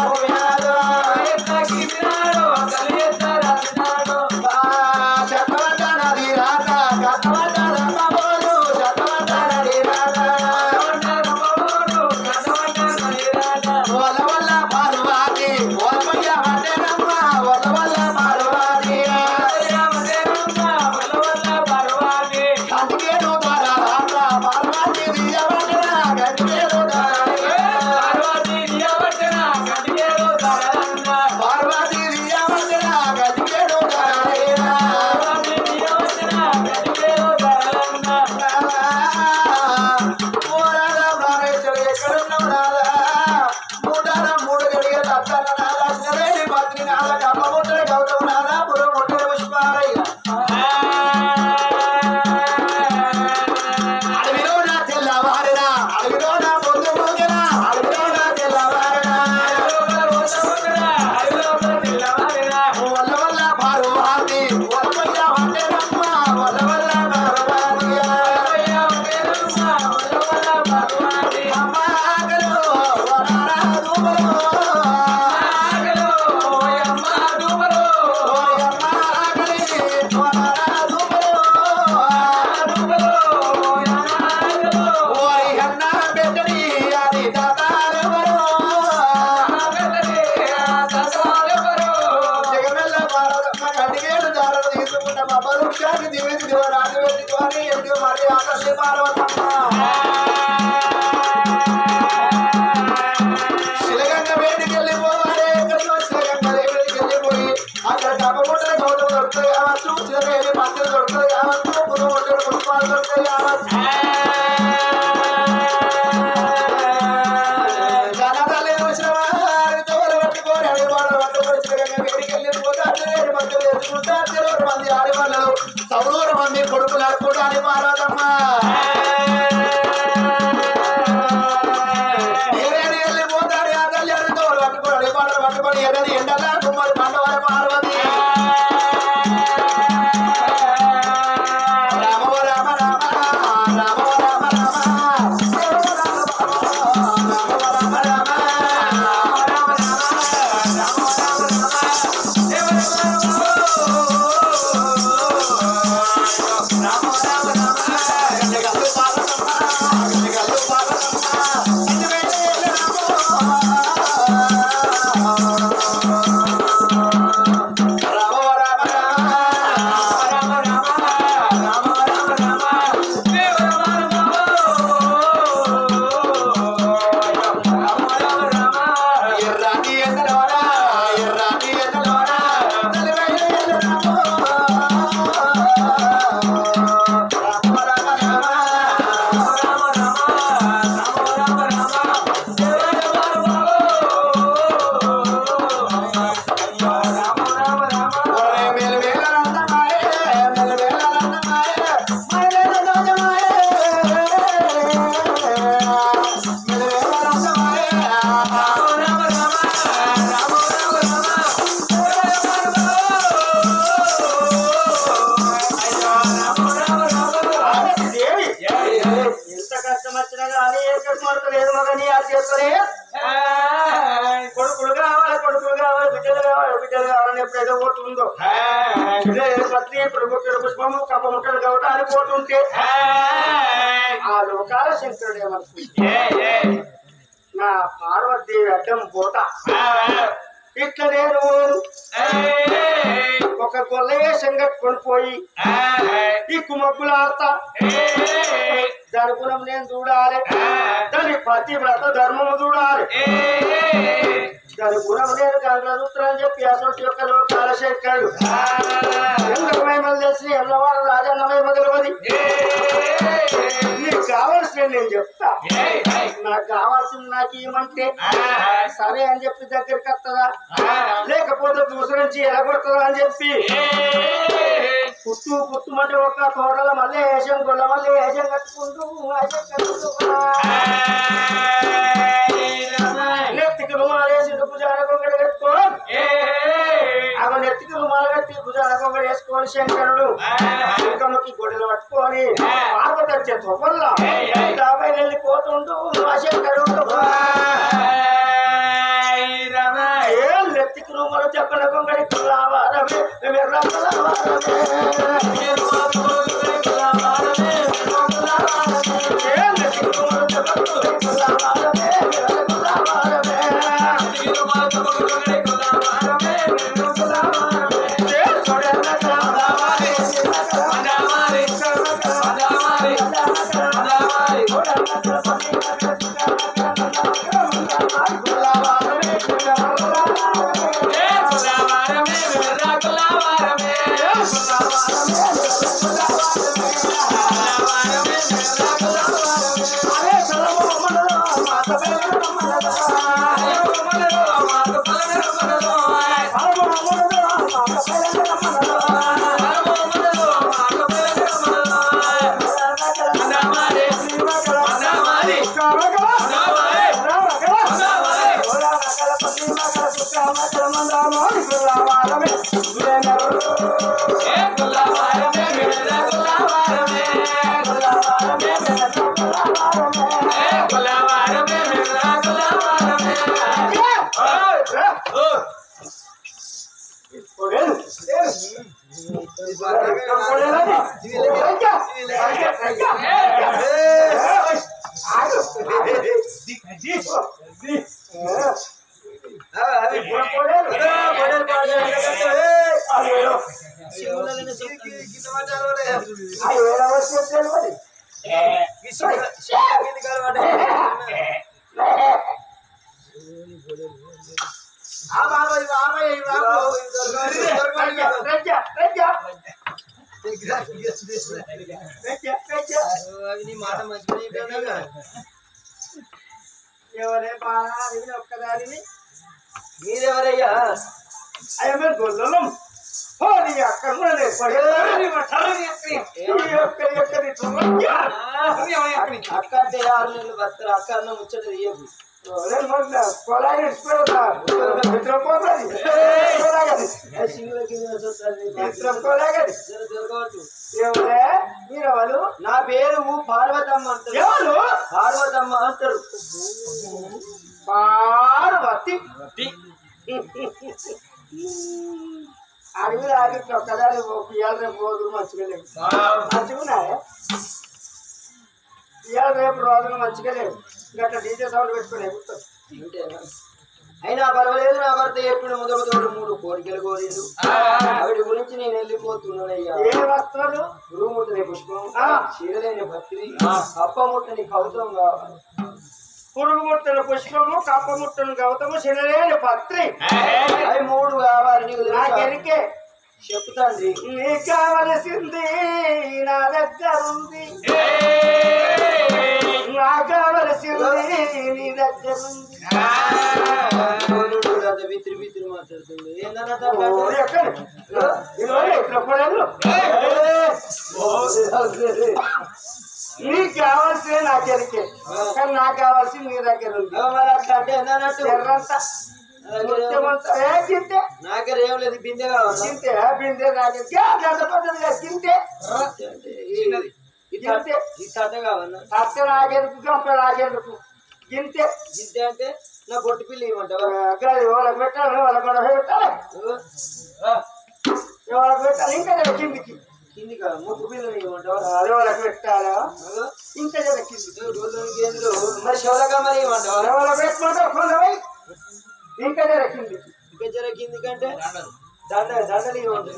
చెప్పవద్దనది రాక చెప్పవద్దన పుష్పము కప్ప ముట్టలు కాబట్టి అని పోతుంటే ఆ లోకాల శంకరుడే మనసు నా పార్వతీదేవి అడ్డం పోత ఇట్లా నేను ఒక గొల్లవేషం కట్టుకొని పోయి ఈ కుమక్కులు ఆడతా దాని గుణం నేను చూడాలి దాని పతివ్రత ధర్మము చూడాలి దాని గుణం నేను దాంట్లో చూస్తానని చెప్పి అసలు యొక్క లోకాల శంకరుడు ఎందుకు మహిమలు తెలిసి ఎన్నవాడు రాజన్న మహిమ తెలియదు నీకు కావాల్సిన నేను చెప్తా నాకు కావాల్సింది నాకు ఏమంటే సరే అని చెప్పి దగ్గరికి వస్తుందా లేకపోతే దూసరించి ఎలగొడుతుందా అని చెప్పి పుట్టుమంటే ఒక తోటల మళ్ళీ వేషం గొల్ల మళ్ళీ వేషం కట్టుకుంటూ నెత్తికి రుమాలు వేసి భుజానకొంగడి కట్టుకోని ఆమె నెత్తికి రుమాలు కట్టి భుజానకొంగడి వేసుకొని శంకరుడు ఇంకమ్మకి గొడ్డలు పట్టుకొని పార్వతి వచ్చే తొప్పల్లా డాబై వెళ్ళిపోతుంటూ ఆ శంకరుడు నెత్తికి రుమాలు చెప్పన కొంగడి కులావారమే మాట మంచిగా ఎవరే బాగా ఒక్కదారిని మీరెవరయ్యా? అయ్యా గొల్లం అక్కడ అక్క అంటే 6 నెలలు బతారు. అక్క అన్న ముచ్చట తీయకు. మీరెవరు? నా పేరు పార్వతమ్మ అంటారు. పార్వతమ్మ అంటారు. పార్వతి అడవి ఆగి ఒక్కదాని ఇవాళ రేపు రోజులు మంచిగా లేవు. మంచిగున్నాయా? ఇవాళ రేపు రోజులు మంచిగా లేవు. గట్ల డీజే సౌండ్ పెట్టుకుని అయినా పర్వాలేదు. నా భర్త ఎప్పుడు మొదటి 3 కోరికలు కోరిండు. ఆవిడ గురించి నేను వెళ్ళిపోతున్నానయ్యా. ఏ వస్త్రాలు? గురుముట్టని పుష్పం, చీరలేని భక్తి, అప్పముట్టని కౌతం కావాలి. పురుగు ముట్టను పుష్పము, కప్ప ముట్టను గౌతము, శిలలేని పత్రి అవి 3 కావాలి. నీకు నాకెరికే చెప్తాండి. నీకు కావలసింది నా దగ్గర ఉంది. నాకు కావలసింది నీ దగ్గర ఉంది. బిత్రి బిత్రి మాట్లాడుతుంది. నీకు కావాల్సింది నాకెరికే, కానీ నాకు కావాల్సింది నీ దగ్గర ఉంది. అట్లా అంటే ఏంటన్నట్టు నాకే ఏం లేదు. బిందె కావాలి. తింటే బిందె నాకే తింటే ఈ తట్ట కావన్నా? అత్త నాకెందుకు, గంప నాకెందుకు? గింతే గింతే అంటే నా బొట్టు పిల్లి ఇవ్వమంటావా? వాళ్ళకి పెట్టాలి, వాళ్ళకి కూడా పెట్టాలి, వాళ్ళకి పెట్టాలి. ఇంకా కిందికి కిందికి ముక్కు పిల్లని ఇవ్వమంటావా? అదే వాళ్ళకి పెట్టాలా? ఇంకా కిందికి మరి శివలకమ్మని ఇవ్వమంటావా? వాళ్ళకి పెట్టుకుంటావు. ఇంకా కిందికి. ఇంకా జర కిందికంటే దండలు ఇవ్వండి.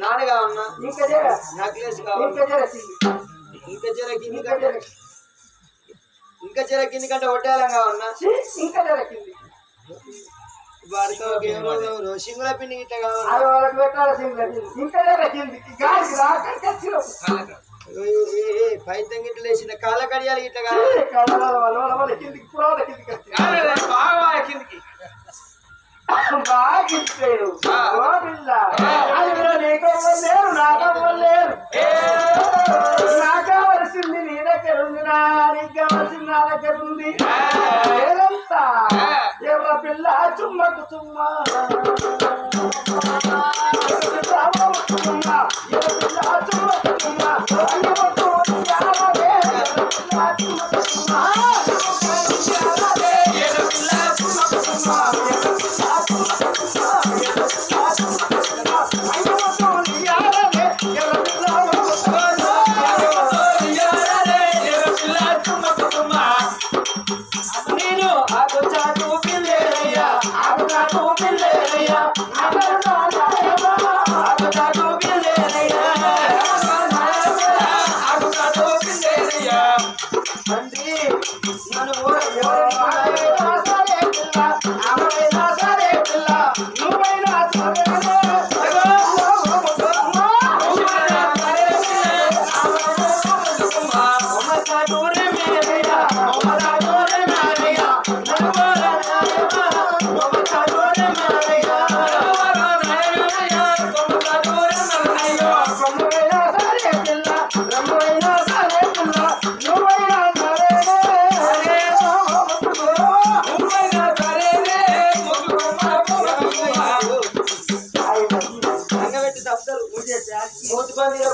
నాన్న కావన్నా? ఇంకా జర నెక్లెస్ కావాలి. ఇంకా జర కిందికంటే ఇంకా జర కిందికంటే ఒట్టాలం కావన్నా? ఇంకా జర కింది. వాడితో సింగుల పిండి ఇట్లా కావాలి. వాళ్ళకి పెట్టాలి సింగుల పిండి. ఇంకా జర కిందికి. గాలి పైతం గిట్ల వేసిన కాళ్ళ కడియాలు ఇట్లా కావాలి. కిందికి పురాల కిందికి కిందికి బాగిస్తాడు. నీకవ్వలేరు, నాకవ్వలేరు. నాకు కావలసింది నీ దగ్గర ఉంది, నీకు కావలసింది నా దగ్గర ఉంది. ఏదంతా ఎవర పిల్ల చుమ్మకు చుమ్మ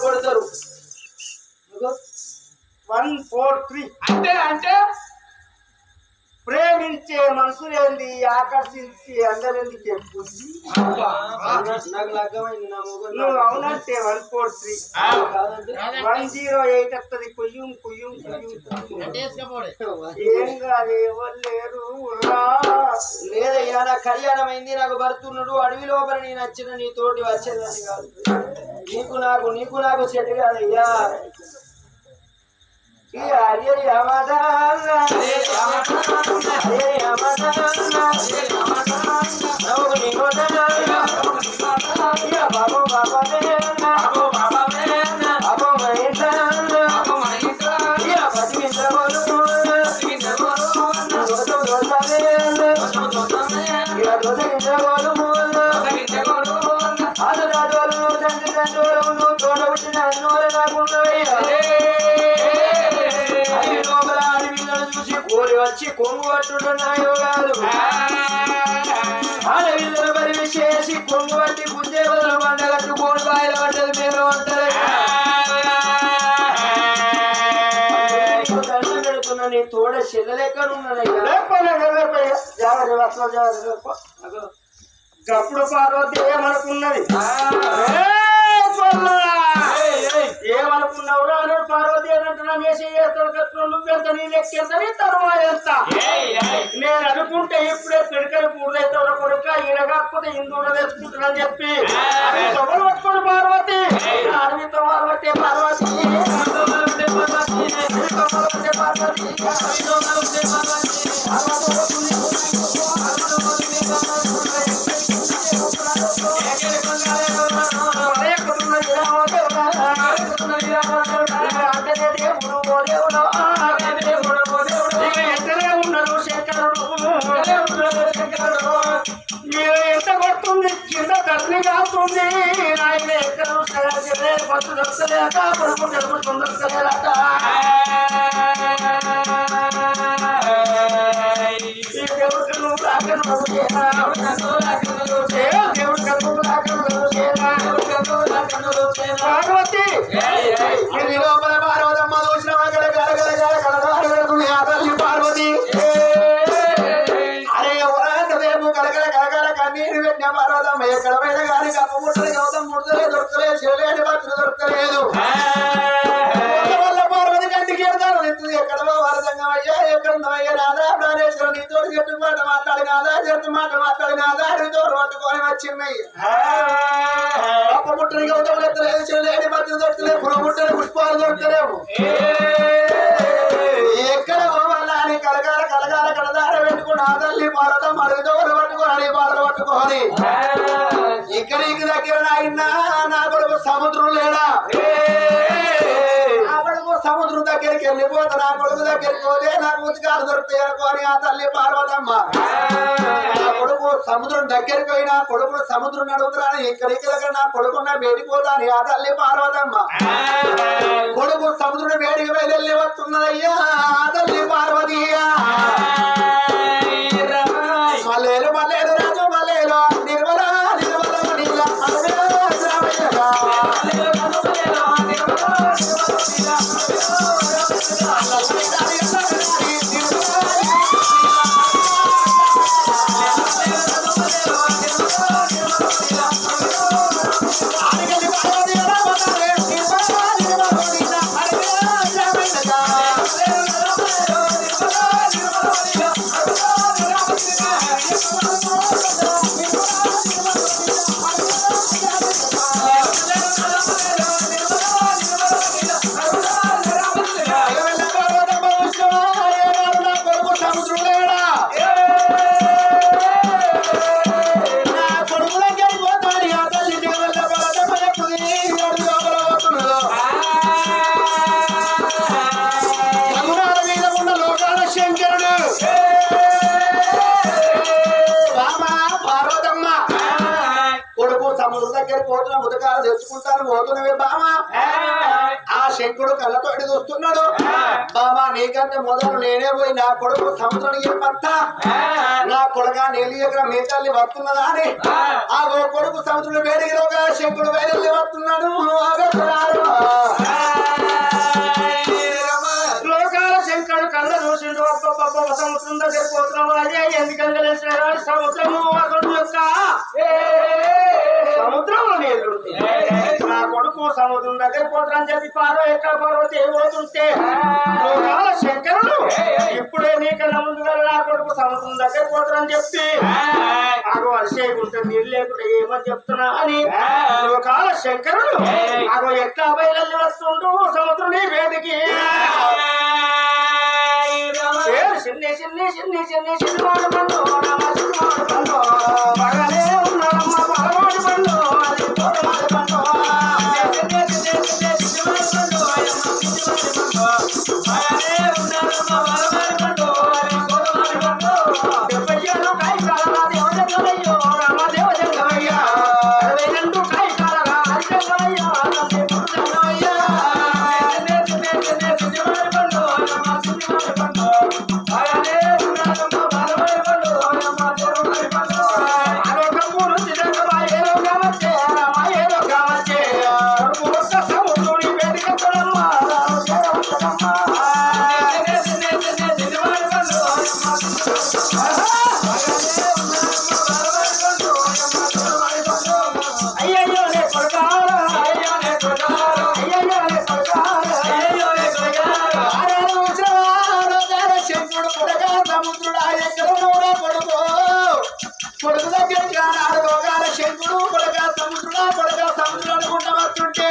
కొడతారు. 1 4 3 అంటే ప్రేమించి ప్రేమించే మనసులేంది ఆకర్షించి అందరేంది చెప్పు నాకు లగ్గమైంది నా మొగుడు నువ్వు అవునంటే 143 108 వస్తుంది కుయ్యం కుయ్యం ఏం కాదు ఎవరు లేరు లేదయ్యా నా కళ్యాణం అయింది నాకు భర్తున్నాడు అడవి లోపల నేను వచ్చిన నీ తోటి వచ్చేదని కాదు నీకు నాకు చెట్టు కాదయ్యా వచ్చి కొంగు పట్టున్నాయో కాదు ఆడవిల్లు బరి చేసి కొంగు పట్టి గుంజేవలు పండగట్టు కోడి బాయిల పడ్డది మీరు అంటారు పెడుతున్నా నీ తోడ చెల్లెలెక్కడున్నానయ్యా గప్పుడు పార్వతి ఏమనుకున్నది ఏమనుకున్నావురా అని పార్వతి ఏదంటున్నా చేస్తాడు నువ్వెంత నీ లెక్కెంత నీ తరువా ఎంత నేను అనుకుంటే ఇప్పుడే పిడకలు పూర్తయితే కొడుక ఈయన కాకపోతే ఇందులో తెచ్చుకుంటున్నాను చెప్పి తొగలు పట్టుకోడు పార్వతి అడవితో పార్వతి పార్వతి మీరు ఎంత కొడుతుంది కింద ధర్ని కాస్తుంది ఆయన ఎక్కడ పట్టు దొరకలేక కొడుకు తెలుగు దొరకలేక ఈ దేవుడికి నువ్వు రాకను దేవుడి కన్ను పార్వతి లోపల పార్వతమ్మ చూసిన తల్లి పార్వతి అరే రేపు కడగల కడగల కన్నీరు పెట్టిన పార్వతమ్మ ఎక్కడ పోయినా కానీ కప్ప ముట్టలు గౌతం ముట్టలే దొరకలేదు చెలేని భక్తులు దొరకలేదు వల్ల పార్వతి కంటికి ఎడతాను ఎక్కడో వరదంగం అయ్యా ఎక్కడున్నాయ్యా నాదా ప్రాణేశ్వరం నీతో చెట్టు మాట మాట్లాడినాదా చెట్టు మాట మాట్లాడినాదా నీతో పట్టుకొని వచ్చింది కప్ప ముట్టని గౌతం ఎత్తలేదు చెలేని భక్తులు దొరకలేదు పుర ముట్టని పుష్పాలు దొరకలేవు ఎక్కడ పోవాలని కలగాల కలగాల కలదార పెట్టుకుని ఆ తల్లి పాడదాం అడుగుతో పట్టుకోని పాటలు పట్టుకోని ఇక్కడికి దగ్గర నా కొడుకు సముద్రం లేడా నా కొడుకు సముద్రం దగ్గరికి వెళ్ళిపోతా నా కొడుకు దగ్గరికి పోతే నాకు ఉతికాలు దొరుకుతాయి అనుకోని ఆ తల్లి పార్వతమ్మ నా కొడుకు సముద్రం దగ్గరికి పోయి నా కొడుకును సముద్రం అడుగుతున్నాను ఇక్కడికి దగ్గర నా కొడుకున్న వేడిపోతాను ఆ తల్లి పార్వతమ్మ కొడుకు సముద్రం వేడికి వెళ్ళి వస్తున్నదయ్యా ఆ తల్లి పార్వతీయ మల్లేలు మల్లేలు రాజు మల్లేలు నిర్మల నిర్మల నీల తెచ్చుకుంటాను పోతున్నవే బామా ఆ శంకుడు కళ్ళతోటి చూస్తున్నాడు బామా నీకంటే మొదలు నేనే పోయి నా కొడుకు సముద్రానికి పడతా నా కొడుక నీళ్ళు ఎక్కడ మీ తల్లి వస్తున్నదా అని ఆ కొడుకు సముద్రుడు వేడిగిలోగా శంకుడు వేడి వస్తున్నాడు లోకాల శంకరుడు కళ్ళ చూసిండు సముద్రం దగ్గర పోతున్నావు అదే ఎందుకంటే సముద్రము అసలు యొక్క సముద్రంలో నీళ్ళు నా కొడుకు సముద్రం దగ్గర పోతారని చెప్పి పారో ఎక్కడ పర్వతి ఏమవుతుంటే లోకాల శంకరుడు ఇప్పుడే నీకన్నా ముందుగా నా కొడుకు సముద్రం దగ్గర పోతారని చెప్పి ఆగో అరిసేకుంటే నీళ్ళు లేకుండా ఏమని చెప్తున్నా అని లోకాల శంకరుడు ఆగో ఎట్లా బయలు వస్తుంటూ సముద్రం నీ వేదికి చిన్ని చిన్ని చిన్ని చిన్ని చిన్నవాడు పండు చిన్నవాడు పండు బాగానే ఉన్నాడమ్మ బాలవాడి పండు అది తోటవాడి పండు బాగానే ఉన్నాడమ్మ బాలవాడి పండు అది తోటవాడి పండు 70 ఏళ్ళు కాయకాలరా దేవజంగమయ్యో రామదేవ జంగమయ్యా 62 కాయకాలరా హరిజంగమయ్యా జంగమయ్యా చిన్నవాడి పండు చిన్నవాడి పండు కొడుకు దగ్గర రోగాల శంకుడు కొడుక సముద్రం అనుకుంటా వస్తుంటే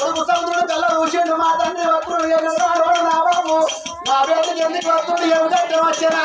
కొడుకు సముద్రుడు కళ్ళ ఊసిండు మా తండ్రి వస్తుడు నా బాబు నా పేరు ఎందుకు వస్తుడు ఎవరి వచ్చినా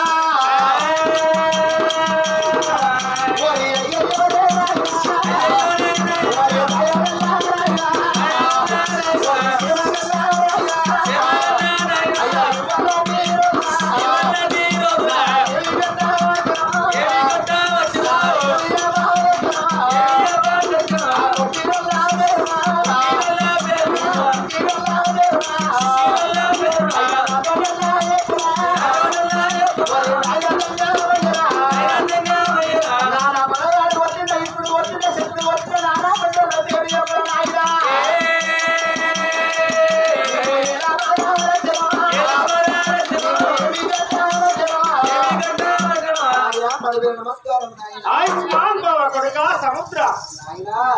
సముద్ర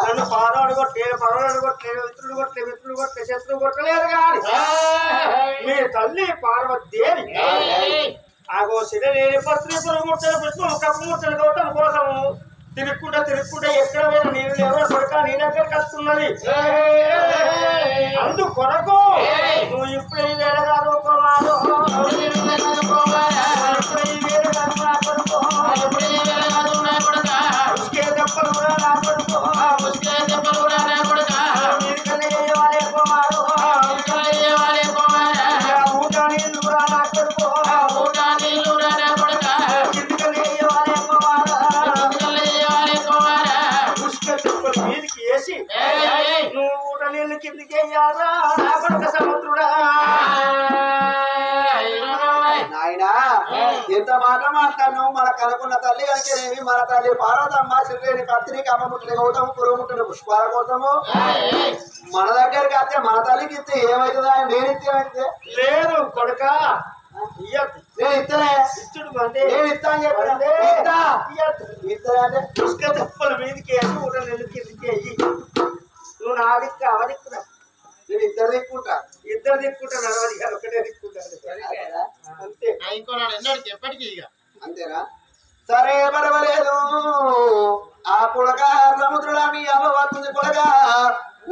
నన్ను పాదాడు కొట్టే పర్వాడు కొట్టే మిత్రుడు కొట్టే శత్రువు కొట్టలేదు కానీ మీ తల్లి పార్వతీదేవి ఆగో శిరలేని పత్రి పురుగుముట్టలు పుష్పం కప్పు ముట్టలు కొట్టడం కోసము తిరుక్కుంటా ఎక్కడ మీద నీళ్ళు ఎవరో కొడుక నీ దగ్గరికి వస్తున్నది అందుకొరకు నువ్వు ఇప్పుడు ఈ వేళ కాదు కోమాడు ఎంత మాట మాట్లాడినావు మన కనుకున్న తల్లి కనుకేమి మన తల్లి పార్వతమ్మ శ్రీరేణి పత్రిక అమ్మ ముట్టిన గౌతము పురుగు ముట్టిన పుష్పాల కోసము మన దగ్గరికి వస్తే మన తల్లికి ఇస్తే ఏమవుతుందా నేను ఇస్తే లేదు కొడుక నేను ఇస్తానే ఇచ్చుడు అంటే నేను ఇస్తాను చెప్పండి ఇస్తానంటే పుష్క తిప్పల మీదకి వేసి ఊట నెలకి అయ్యి నువ్వు నా దిక్కు అవదిక్కురా నేను ఇద్దరు దిక్కుంటా నడవది ఒకటే దిక్కుంటాను అంతే ఎప్పటికీ ఇక అంతేనా సరే పర్వాలేదు ఆ పుడక సముద్రుడా మీ అమ్మ వస్తుంది పుడక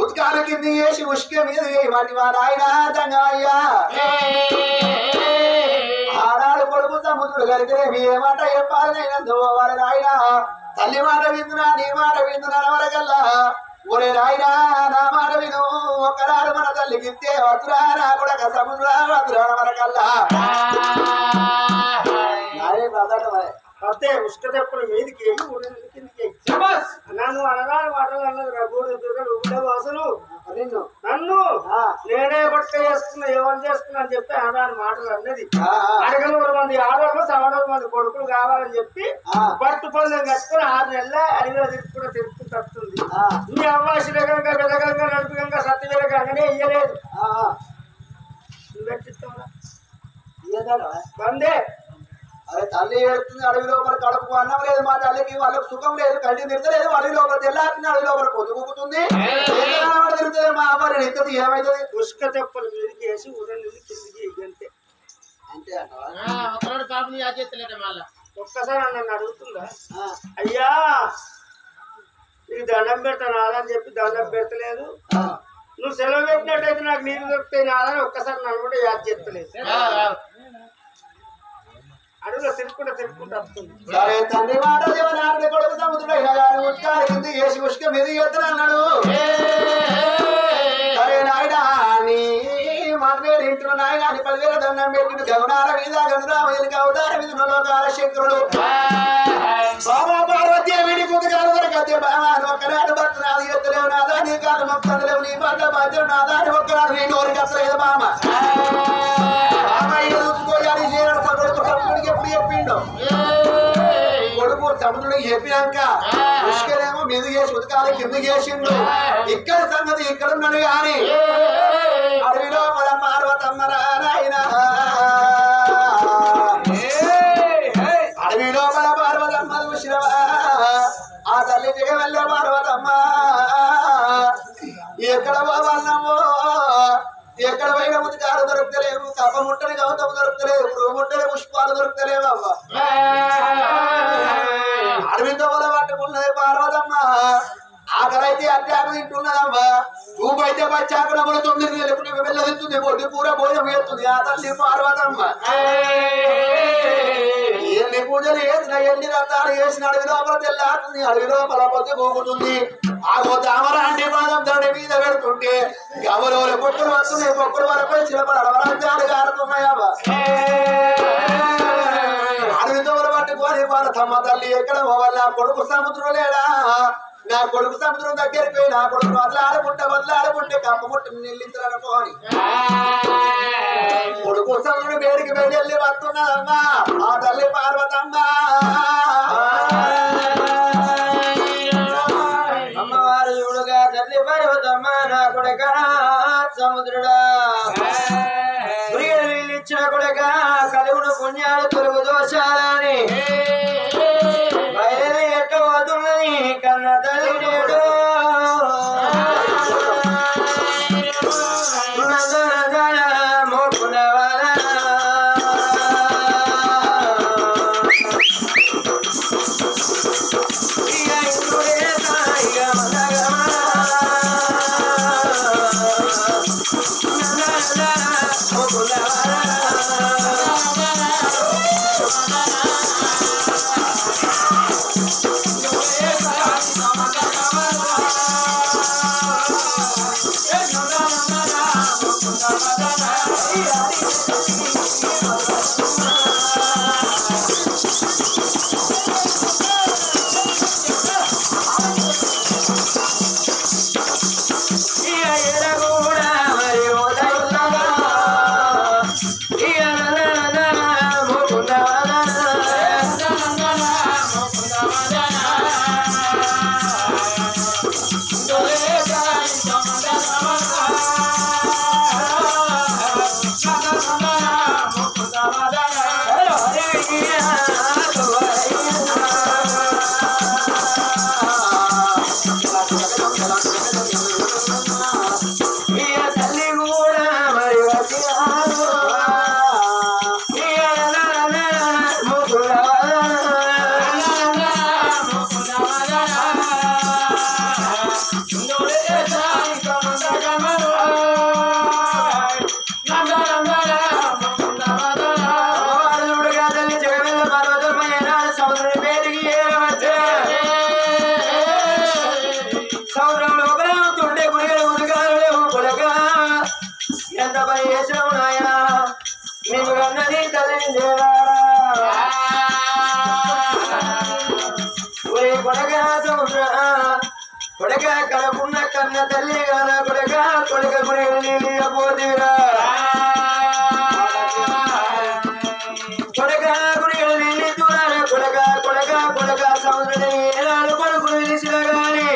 ఉత్కాల కింది వేసి ఉష్క మీద వేయమంటి మా నాయన తంగయ్యా ఆనాడు కొడుకు సముద్రుడు కలిగితే మీ ఏమాట చెప్పాలనైనందు వారి నాయన తల్లి మాట విందునా నీ మాట విందునా వరకల్లా ఒరే నాయనా నా మాట విను ఒక్కనాడు మన తల్లికి ఇస్తే వతురా నా కొడక సముద్ర వతురా వరకల్లా అంతే ఉష్క తెప్పుల మీదకి వెళ్ళి ఊరి కిందకి నన్ను అనగాని మాటలు అన్నది రఘుడు దుర్గడు అసలు నన్ను నేనే బట్ట చేసుకున్నా ఏమని చేసుకున్నా అని చెప్పి అనగాని మాటలు అన్నది. 600 మంది ఆడవాళ్ళు 700 మంది కొడుకులు కావాలని చెప్పి పట్టు పందెం కట్టుకుని 6 నెలల అడిగిలో తిరుపుకుంటూ వస్తుంది. నీ అవ్వాసిరకంగా విధకంగా నడిపికంగా సత్యవిరకంగానే ఇయ్యలేదు. వందే అరే తల్లి ఏడుతుంది అడవి లోపల కడుపు అన్నం లేదు మా తల్లికి వాళ్ళకి సుఖం లేదు కంటి తిరగలేదు అడవి లోపల తెల్లారుతుంది అడవి లోపల పొద్దుకుంటుంది తిరుగుతుంది మా అమ్మాయి ఎత్తది ఏమైతుంది ఉష్క తెప్పల మీదకి వేసి ఊరి నుండి కిందికి అంతే అంతే ఒకరోజు పాపని యాచేస్తలేట మళ్ళా ఒక్కసారి నన్ను అడుగుతుందా అయ్యా నీకు దండం పెడతా నాదని చెప్పి దండం పెడతలేదు. నువ్వు సెలవు పెట్టినట్టయితే నాకు నీళ్ళు దొరుకుతాయి నాదని ఒక్కసారి నన్ను కూడా యాద్ చేస్తలేదు. అడుగులో తిరుక్కుంటా వస్తుంది. సరే తండ్రి మాట దేవనాడు కొడుకు సముద్రుడు వేసి ఉష్క మీద ఎత్తునన్నాడు. సరే నాయనా నీ మర్వేడు ఇంట్లో నాయనాన్ని 10,000 దండం పెట్టిన గమనాల మీద గనురామయ్యకి అవతార మీద లోకాల శంకరుడు బాబా పార్వతీ విడి పుస్తకాలు దొరకతే బాబా ఒక్కనాడు భర్తనాది ఎత్తలేవు నాదా నీ కాలు మొక్కలేవు నీ భర్త బాధ్యం నాదా అని ఒక్కనాడు నీ నోరికి అసలేదు బామ ఎప్పుడు చెప్పిండు కొడుకు తమ్ముడికి చెప్పినాక పుష్కరేమో మీద చేసి ఉతకాలి కింద చేసిండు. ఇక్కడ సంగతి ఇక్కడ ఉన్నాడు గాని అడవిలో మన పార్వతమ్మ నాయన అడవిలో మన పార్వతమ్మ చూసినవా ఆ తల్లి వెళ్ళే పార్వతమ్మ ఎక్కడ పోవాలన్నామో ఎక్కడ పైన ఉతికాలు దొరుకుతలేవు కప్ప ముట్టని గౌతము దొరుకుతలేవు పురుగు ముట్టని పుష్పాలు దొరుకుతలేవు అవ్వ అడవితో పట్టుకున్నది పార్వతమ్మ ఆకలైతే అట్టాకు తింటున్నదమ్మ ఊపైతే బచ్చాకున పడుతుంది లేకుంటే వెళ్ళదిస్తుంది పొట్టి పూర భోజనం వేస్తుంది ఆ తల్లి పార్వతమ్మ ఎన్ని పూజలు వేసిన ఎన్ని రథాలు వేసిన అడవి లోపల తెల్లాడుతుంది అడవి లోపల పొద్దు పోగుతుంది ఆగో తామరాంటి పాదం దాని మీద పెడుతుంటే గమలో పొక్కులు వస్తున్నాయి పొక్కులు వరకు చిలపలు అడవరాలు కారుతున్నాయా అడవితో పట్టుకొని వాళ్ళ తమ్మ తల్లి ఎక్కడ పోవాలి నా కొడుకు సముద్రం లేడా నా కొడుకు సముద్రం దగ్గరికి పోయి నా కొడుకు వదలాడుకుంటే కప్ప ముట్టు నిల్లించాలనుకోని కొడుకు సముద్రం వేడికి వెళ్ళి వస్తున్నదమ్మా ఆ తల్లి పార్వతమ్మ అమ్మవారు చూడుగా తల్లి పార్వతమ్మ నా కొడుక సముద్రుడా ఇచ్చిన కొడుక కలుగుడు పుణ్యాలు తొలుగు దోషాలని బయలు ఎట్ట వదులని కన్న తల్లి నేడు సముద్ర కొడక కలపున్న కన్న తల్లి గాన కొడక కొడక గురి పోతీరా కొడక గురి నీళ్ళు దూరాల కొడక కొడక కొడక సముద్రుడు ఏనాడు కొడుకులు విలిసిన గాని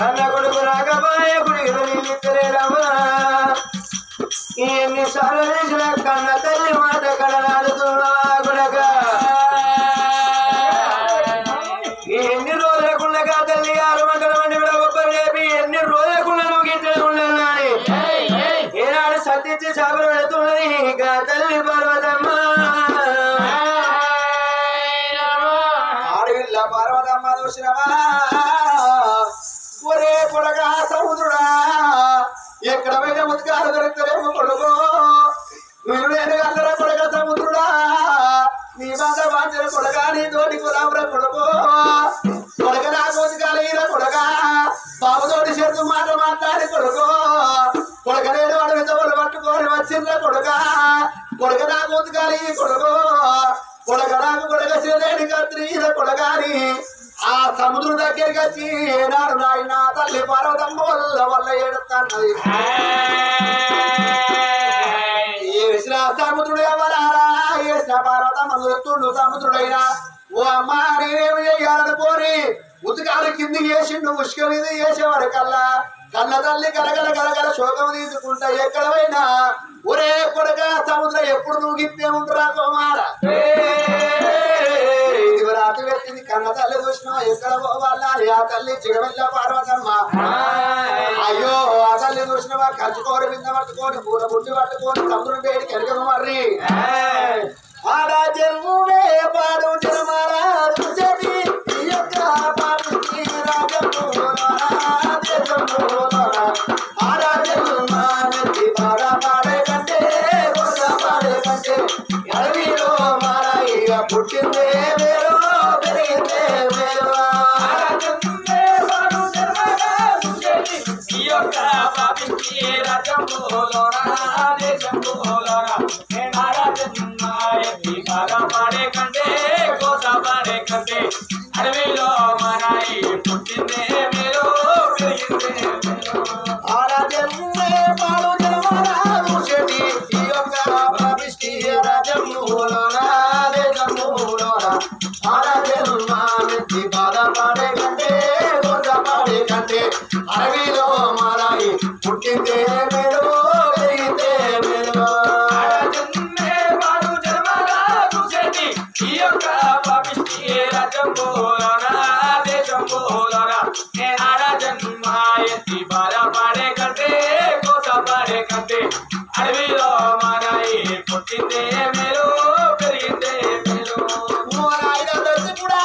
కన్న కొడుకు రాకపాయ గుడి నీళ్ళు తెరేరమ్మా ఎన్నిసార్లు వేసిన కన్న తల్లి మాట కడలాడుతున్నావా కొడక ఎన్ని రోజులకున్నగా తల్లి 6 గంటల మంది కూడా ఒక్కరు లేపి ఎన్ని రోజులకున్న నువ్వు గిట్టలు ఉండాలని ఏనాడు సత్తించి చేపలు పెడుతున్నది ఇంకా తల్లి పార్వతమ్మ ఆడవిల్ల పార్వతమ్మ చూసినవా ఒరే కొడగా సముద్రుడా ఎక్కడ పోయిన ముత్కాలు దొరుకుతారేమో కొడుకో వీరుడైన అందరూ కొడగా సముద్రుడా నీ బాధ బాధ్యత కొడగా నీ తోటి కులాపుర కొడుకో కొడక నా కోతికాలు ఈర కొడగా బాబుతోటి చేతు మాట మాట్లాడి కొడుకో కొడక నేను అడవి తోలు పట్టుకొని వచ్చిందా కొడగా కొడక నా కోతికాలు ఈ కొడుకో కొడక నాకు కొడక శ్రీలేని కత్రి ఈర కొడగాని ఆ సముద్రం దగ్గరికి వచ్చి ఏనాడు నాయన తల్లి పార్వతమ్మ వల్ల ఏడుతున్నది ఏ విశ్రా సముద్రుడు ఎవరారా వేసిన పార్వతమ్మ గుర్తుండు సముద్రుడైనా ఓ అమ్మ నేనేమి చేయాలనుకోని ఉతుకాలు కింది వేసిండు ముష్కలు ఇది వేసేవారికల్లా కళ్ళ తల్లి గలగల గలగల శోకం తీసుకుంటా ఎక్కడ పోయినా ఒరే కొడక సముద్రం ఎప్పుడు నువ్వు గిప్పే ఉంటురా కుమార ఇది రాత్రి పెట్టింది కన్న తల్లి చూసినా ఎక్కడ పోవాలా ఆ తల్లి చిగవెల్ల పార్వతమ్మ అయ్యో ఆ తల్లి చూసినవా కచ్చుకోరు బింద పట్టుకొని పూల బుట్టి పట్టుకొని సముద్రం వేడికి ఎరగదు మర్రి ఆడ జన్మునే పాడు జన్మరాజు చెడి ఈ యొక్క పాపికి రాజములోన దేశములోన ఆడ జన్మానికి పాడ పాడే కంటే కొత్త పాడే కంటే అడవిలో మారాయిగా పుట్టిందే వేరు పెరిగిందే వేరు ఆడ జన్మే పాడు జన్మరాజు చెడి ఈ యొక్క పాపికి రాజములోన దేశములోన పాడే కంటే కోస పాడే కంటే అడవిలో మరాయి పుట్టిందే మీరు పెరిగిందే ఆరాధ్యమే పాడు జన్మరాజు చెడి ఈ యొక్క ప్రవిష్టి రాజములోన దేశములోన ఆరాధ్యమామెత్తి బాధ పాడే కంటే కోస పాడే కంటే అడవిలో మరాయి పుట్టిందే మీరు పెరిగిందే మీరు ఈ యొక్క పాపిష్టి రాజంబోలోన దేశంబోలోన ఆడ జన్మ ఎత్తి బాధ పాడే కంటే కోస పాడే కంటే అడవిలో మారాయి పుట్టిందే మీరు పెరిగిందే మీరు కూడా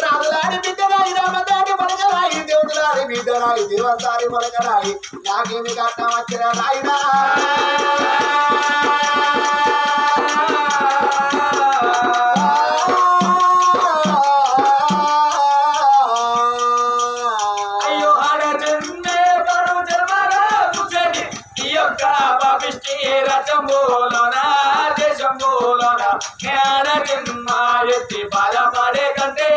రాజులాడి బిడ్డరాయి రామదాడి మనకరాయి దేవుడులాడి బిడ్డరాయి దేవతారి మనకరాయి నాకేమి కట్టం వచ్చిన రాయినా రాజంబోలోన దేశంబోలోన ఎత్తి బాధ పాడే కంటే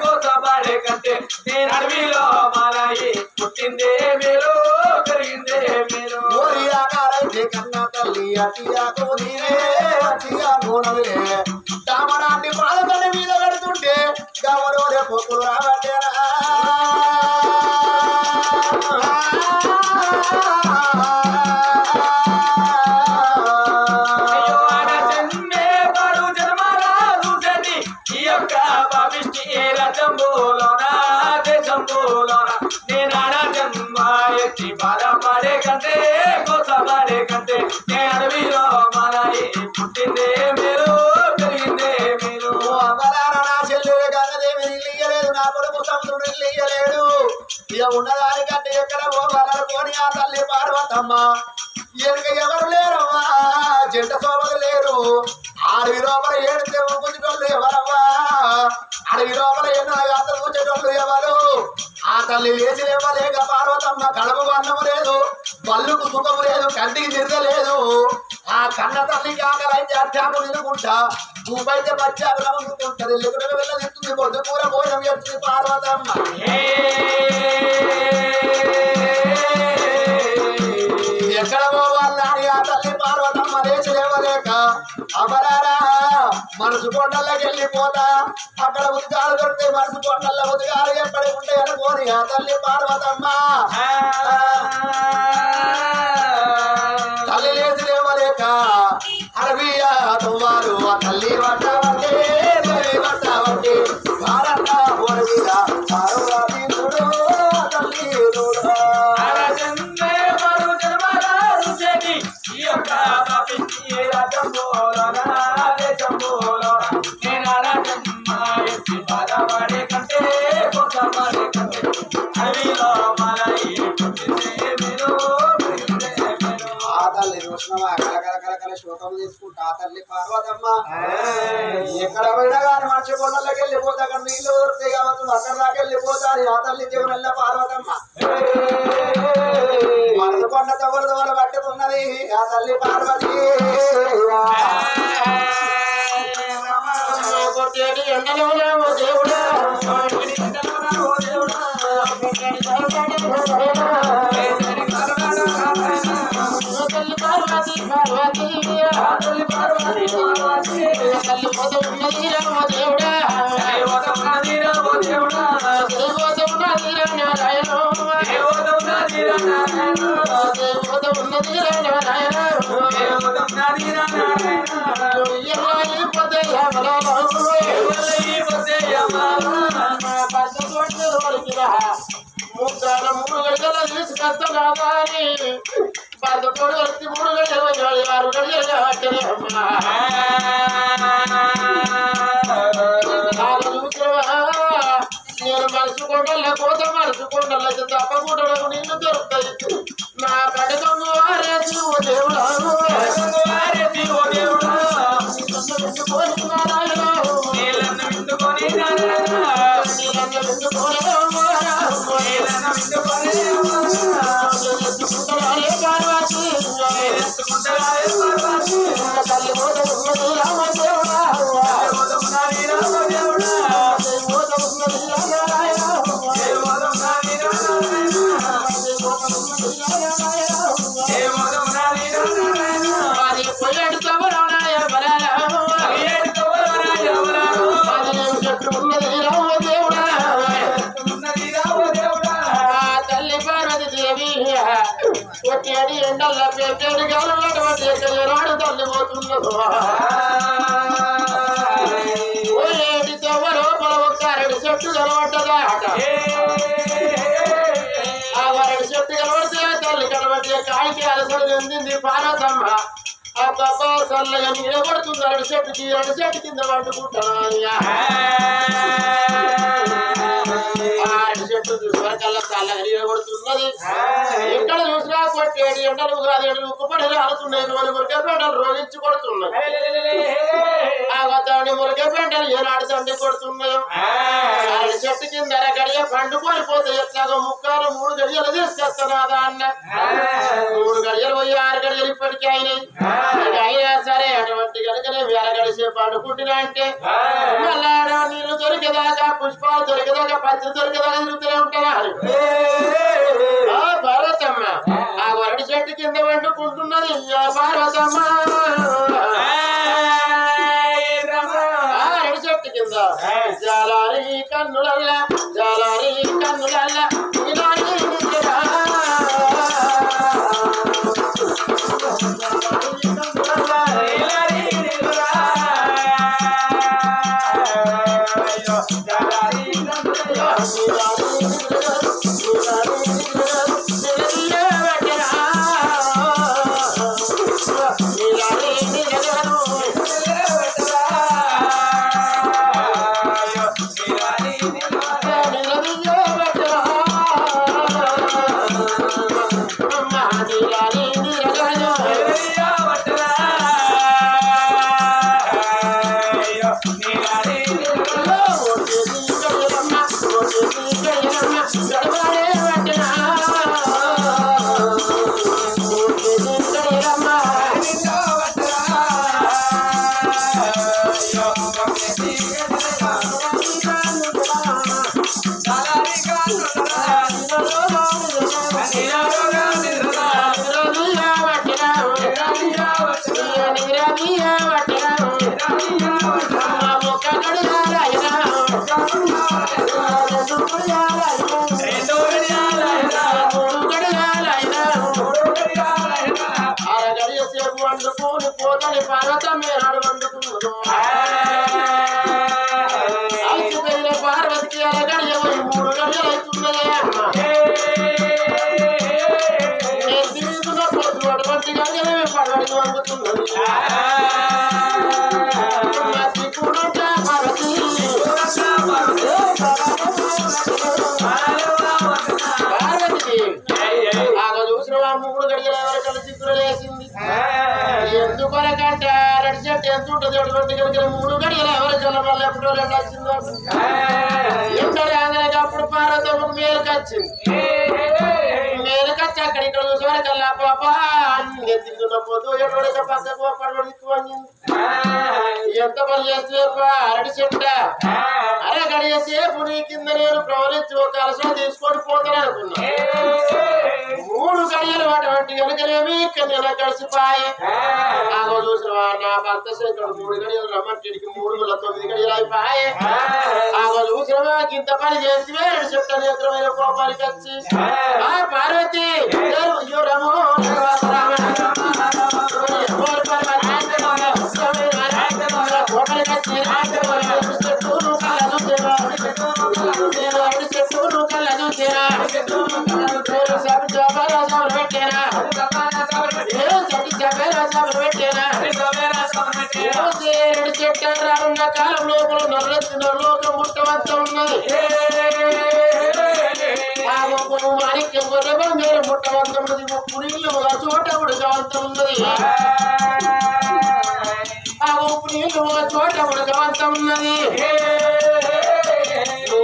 కోస పాడే కంటే నేను అడవిలో మారాయి పుట్టిందే మీరు పెరిగిందే మీరు కన్నా తల్లి అతియాకు నీరే అతియా నూనె తామరాన్ని పాలతల్లి మీద పెడుతుంటే గవరో పొక్కులు రాబట్టేనా రాజంబోలోన దేశంబోలోన నేను ఆడ జన్మ ఎత్తి బాధ పాడే కంటే కోస పాడే కంటే నేను అడవిలో మారాయి పుట్టిందే మీరు పెరిగిందే మీరు అమరారా నా చెల్లెలు గంగదేవి ఇయ్యలేదు నా కొడుకు సముద్రుడు ఇయ్యలేడు ఇక ఉన్నదానికంటే ఎక్కడ పోవాలనుకోని ఆ తల్లి పార్వతమ్మ ఎనుక ఎవరు లేరవ్వా జంట సోమలు లేరు అడవి లోపల ఏడితే కూర్చుటోళ్ళు ఎవరవ్వా అడవి లోపల ఎన్నో గాతలు కూర్చేటోళ్ళు ఎవరు ఆ తల్లి లేచి లేవలేక పార్వతమ్మ కడుపు అన్నము లేదు పళ్ళుకు సుఖము లేదు కంటికి తిరగలేదు ఆ కన్న తల్లికి ఆకలైతే అత్యాము తినుకుంటా భూపైతే పచ్చాబలం ఉంటుంది లిగుడు వెళ్ళదిస్తుంది పొద్దు కూర భోజనం చేస్తుంది పార్వతమ్మ ఎక్కడ పోవాలని ఆ తల్లి పార్వతమ్మ లేచలేవలేక అమరారా మనసు కొండల్లోకి వెళ్ళిపోతా అక్కడ ఉద్గాలు దొరికితే మనసు కొండల్లో ఉద్గాలు ఎప్పటి ఉంటాయి అనుకోని ఆ తల్లి పార్వతమ్మ తల్లి లేచి లేవలేక అరబియా తుమ్మారు ఆ తల్లి పట్టవంటే పట్టవంటే భారత మీద పార్వతీ తల్లి కలకల శోకం తీసుకుంటా ఆ తల్లి పార్వతమ్మ ఎక్కడ పోయినా కానీ మనిషి కొండల్లోకి వెళ్ళిపోతా అక్కడ నీళ్ళు దొరుకుతాయి కావచ్చు అక్కడ దాకా వెళ్ళిపోతా ఆ తల్లి దేవుళ్ళ పార్వతమ్మ మనసు కొండ దొవలు దొవలు పట్టుకున్నది ఆ తల్లి పార్వతి దేవుడా మూడు గడియలు తీసుకొస్తాని భర్త తోడు కలిసి 3 గడియలు 6 గడియలు నేను మనసు కొండల కోత మనసు కొండల తప్పకూడదు నిన్ను దొరుకుతాయి నా కడకము ఆరేసి ఓ దేవుడా ఎండల్లా పెట్టేది కాలం తల్లిపోతున్నది ఏడి తవ్వలో ఒక 2 చెట్టు కనబడ్డదా ఆ 2 చెట్టు కనబడితే తల్లి కనబట్టి కాలికి అలసలు చెందింది పార్వతమ్మ ఆ తప్ప చల్లగా నిలబడుతుంది 2 చెట్టుకి 2 చెట్టు కింద పట్టుకుంటాను చెట్టు వరకల్లా చల్లగా నిలబడుతున్నది ఎక్కడ చూసినా కొట్టేడు ఎండలు కాదు ఎండలు ఉక్కుపడి రాలుతున్నాయి మురికే పెంటలు రోగించి కొడుతున్నాయి దాని మురికే పెంటలు ఏనాడు తండ్రి కొడుతున్నాయో 2 చెట్టు కింద గడియ పండుకొని పోతే ఎట్లాగో 3 గడియలు తీసుకొస్తాను అన్న 3 గడియలు పోయి 6 గడియలు ఇప్పటికీ అయినాయి అయినా సరే అటువంటి కనుకనే వేల గడిసే పండుకుంటున్నా అంటే మళ్ళా నీళ్లు దొరికేదాకా పుష్పాలు దొరికేదాకా పత్తి దొరికేదాకా తిరుగుతూనే ఉంటారా పార్వతమ్మ ఆ 2 చెట్టు కింద వండుకుంటున్నది పార్వతమ్మ ఆ 2 చెట్టు కింద జాలారి కన్నులల్లా జాలారి కన్నులల్లా పోతని పార్వతమ్మ వండుకున్నాను అలసిపోయిన పార్వతికి అలగడియ 3 గడియలు అవుతున్నదే నేను తిరుగుతున్న పొద్దు అటువంటి గడియలు పడవడికి వండుతున్నది పార్వతి ఆగ చూసిన 3 గడియలు ఎవరు కలిసి లేసింది ఎందుకొరకంటే రెడ్ షర్ట్ ఎంత ఉంటుంది అటువంటి కనుక 3 గడియలు ఎవరు జల్లమల్ల ఎప్పుడో రెండు వచ్చిందో ఎంతటి ఆంధ్రకి అప్పుడు పార్వతమ్మకు మేలుకొచ్చింది మేలుకొచ్చి అక్కడ ఇక్కడ చూసేవారికల్లా పాప అన్ని ఎత్తుకున్న పోతూ ఎటువంటి పక్కకు పడబడి వంగింది ఎంత పని చేస్తే రెడ్ షర్ట్ అరే గడియ సేపు నీ కింద నేను ప్రవలించి ఒక అలసట తీసుకొని పోతాను అనుకున్నా 3 గడియలు అటువంటి కనుకనేమి నేను కలిసిపోయి ఆగో చూసినవా నా భర్త శంకరుడు 3 గడియలు రమ్మంటికి 3 9 గడియలు అయిపోయి ఆగో చూసినవా ఇంత పని చేసి చెట్ట నేత్రమైన కోపానికి వచ్చి పార్వతి అయ్యో రమో కోపానికి వచ్చి చెట్టు కళ్ళను తీరా చెట్టారున్న కాలం లోపల నల్లొచ్చిన లోకం ముట్టవంత ఉన్నది మాణిక్యం గొర్రె బంగారు ముట్టవంత ఉన్నది ఉప్పునీళ్ళు ఒక చోట ఉడకవంత ఉన్నది ఆ ఉప్పునీళ్ళు ఒక చోట ఉడకవంత ఉన్నది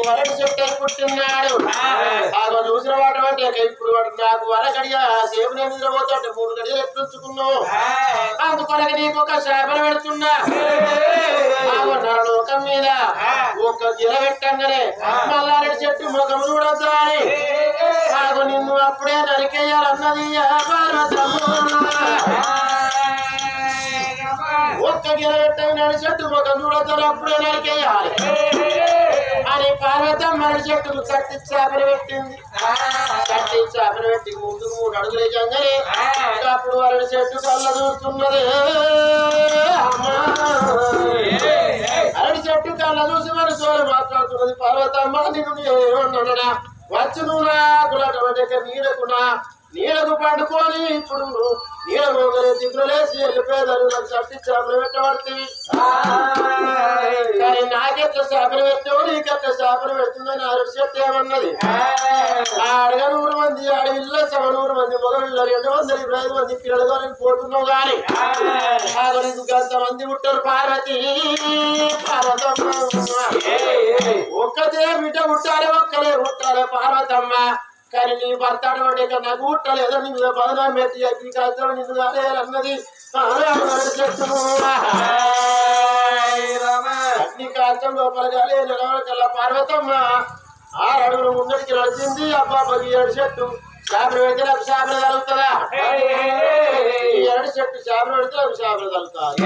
వరటి చెట్టు పుట్టినాడు ఆగో చూసిన వాటి అంటే ఇప్పుడు నాకు వరగడియ సేపు నేను నిద్రపోతుంటే 3 గడియలు ఎత్తుంచుకున్నావు అందుకొనక నీకు ఒక శాపన పెడుతున్నా ఆగో నా లోకం మీద ఒక గిర పెట్టంగానే మల్లారెడ్డి చెట్టు ముఖం చూడొద్దు అని ఆగో నిన్ను అప్పుడే నరికేయాలన్నది ఒక్క గిర పెట్టంగా చెట్టు ముఖం చూడొద్దు అప్పుడే నరికేయాలి అని పార్వతమ్మ చెట్టుకు కట్టి చేపలు పెట్టింది కట్టి చేపలు పెట్టి ముందుకు 3 అడుగులు వేయగానే అప్పుడు వారి చెట్టు కళ్ళ చూస్తున్నది అరటి చెట్టు కళ్ళ చూసి మరి సోలు మాట్లాడుతున్నది పార్వతమ్మ నిన్ను ఏమన్నాడా వచ్చి నువ్వు నాకు నీడకు పండుకొని ఇప్పుడు నీడ మోగలే దిగులేసి వెళ్ళిపోయేదాన్ని నాకు చట్టి చేపలు పెట్టబడుతుంది కానీ నాకెట్లా చేపలు పెట్టావు నీకెట్లా చేపలు పెడుతుందని అరటి చెట్టు ఏమన్నది ఆడగా 100 మంది అడవిల్లో 100 మంది మొదలు 225 మంది పిల్లలు పోతున్నావు కానీ నీకు కొంతమంది పుట్టారు పార్వతి పార్వతమ్మ ఒక్కతే బిడ్డ పుట్టాలి ఒక్కలే పుట్టాలి పార్వతమ్మ కానీ నీ భర్త అటువంటి నాకు పుట్టలేదో నీ మీద బదనాం పెట్టి అగ్నికాలతో నిన్ను కాలేదన్నది అగ్నికాలతం లోపల కాలే కల్లా పార్వతమ్మ 6 అడుగులు ముందడికి నడిచింది అబ్బాబకి 7 చెట్టు చేపలు పెడితే నాకు చేపలు కలుగుతుందా 2 చెట్టు చేపలు పెడితే నాకు చేపలు కలుగుతాయి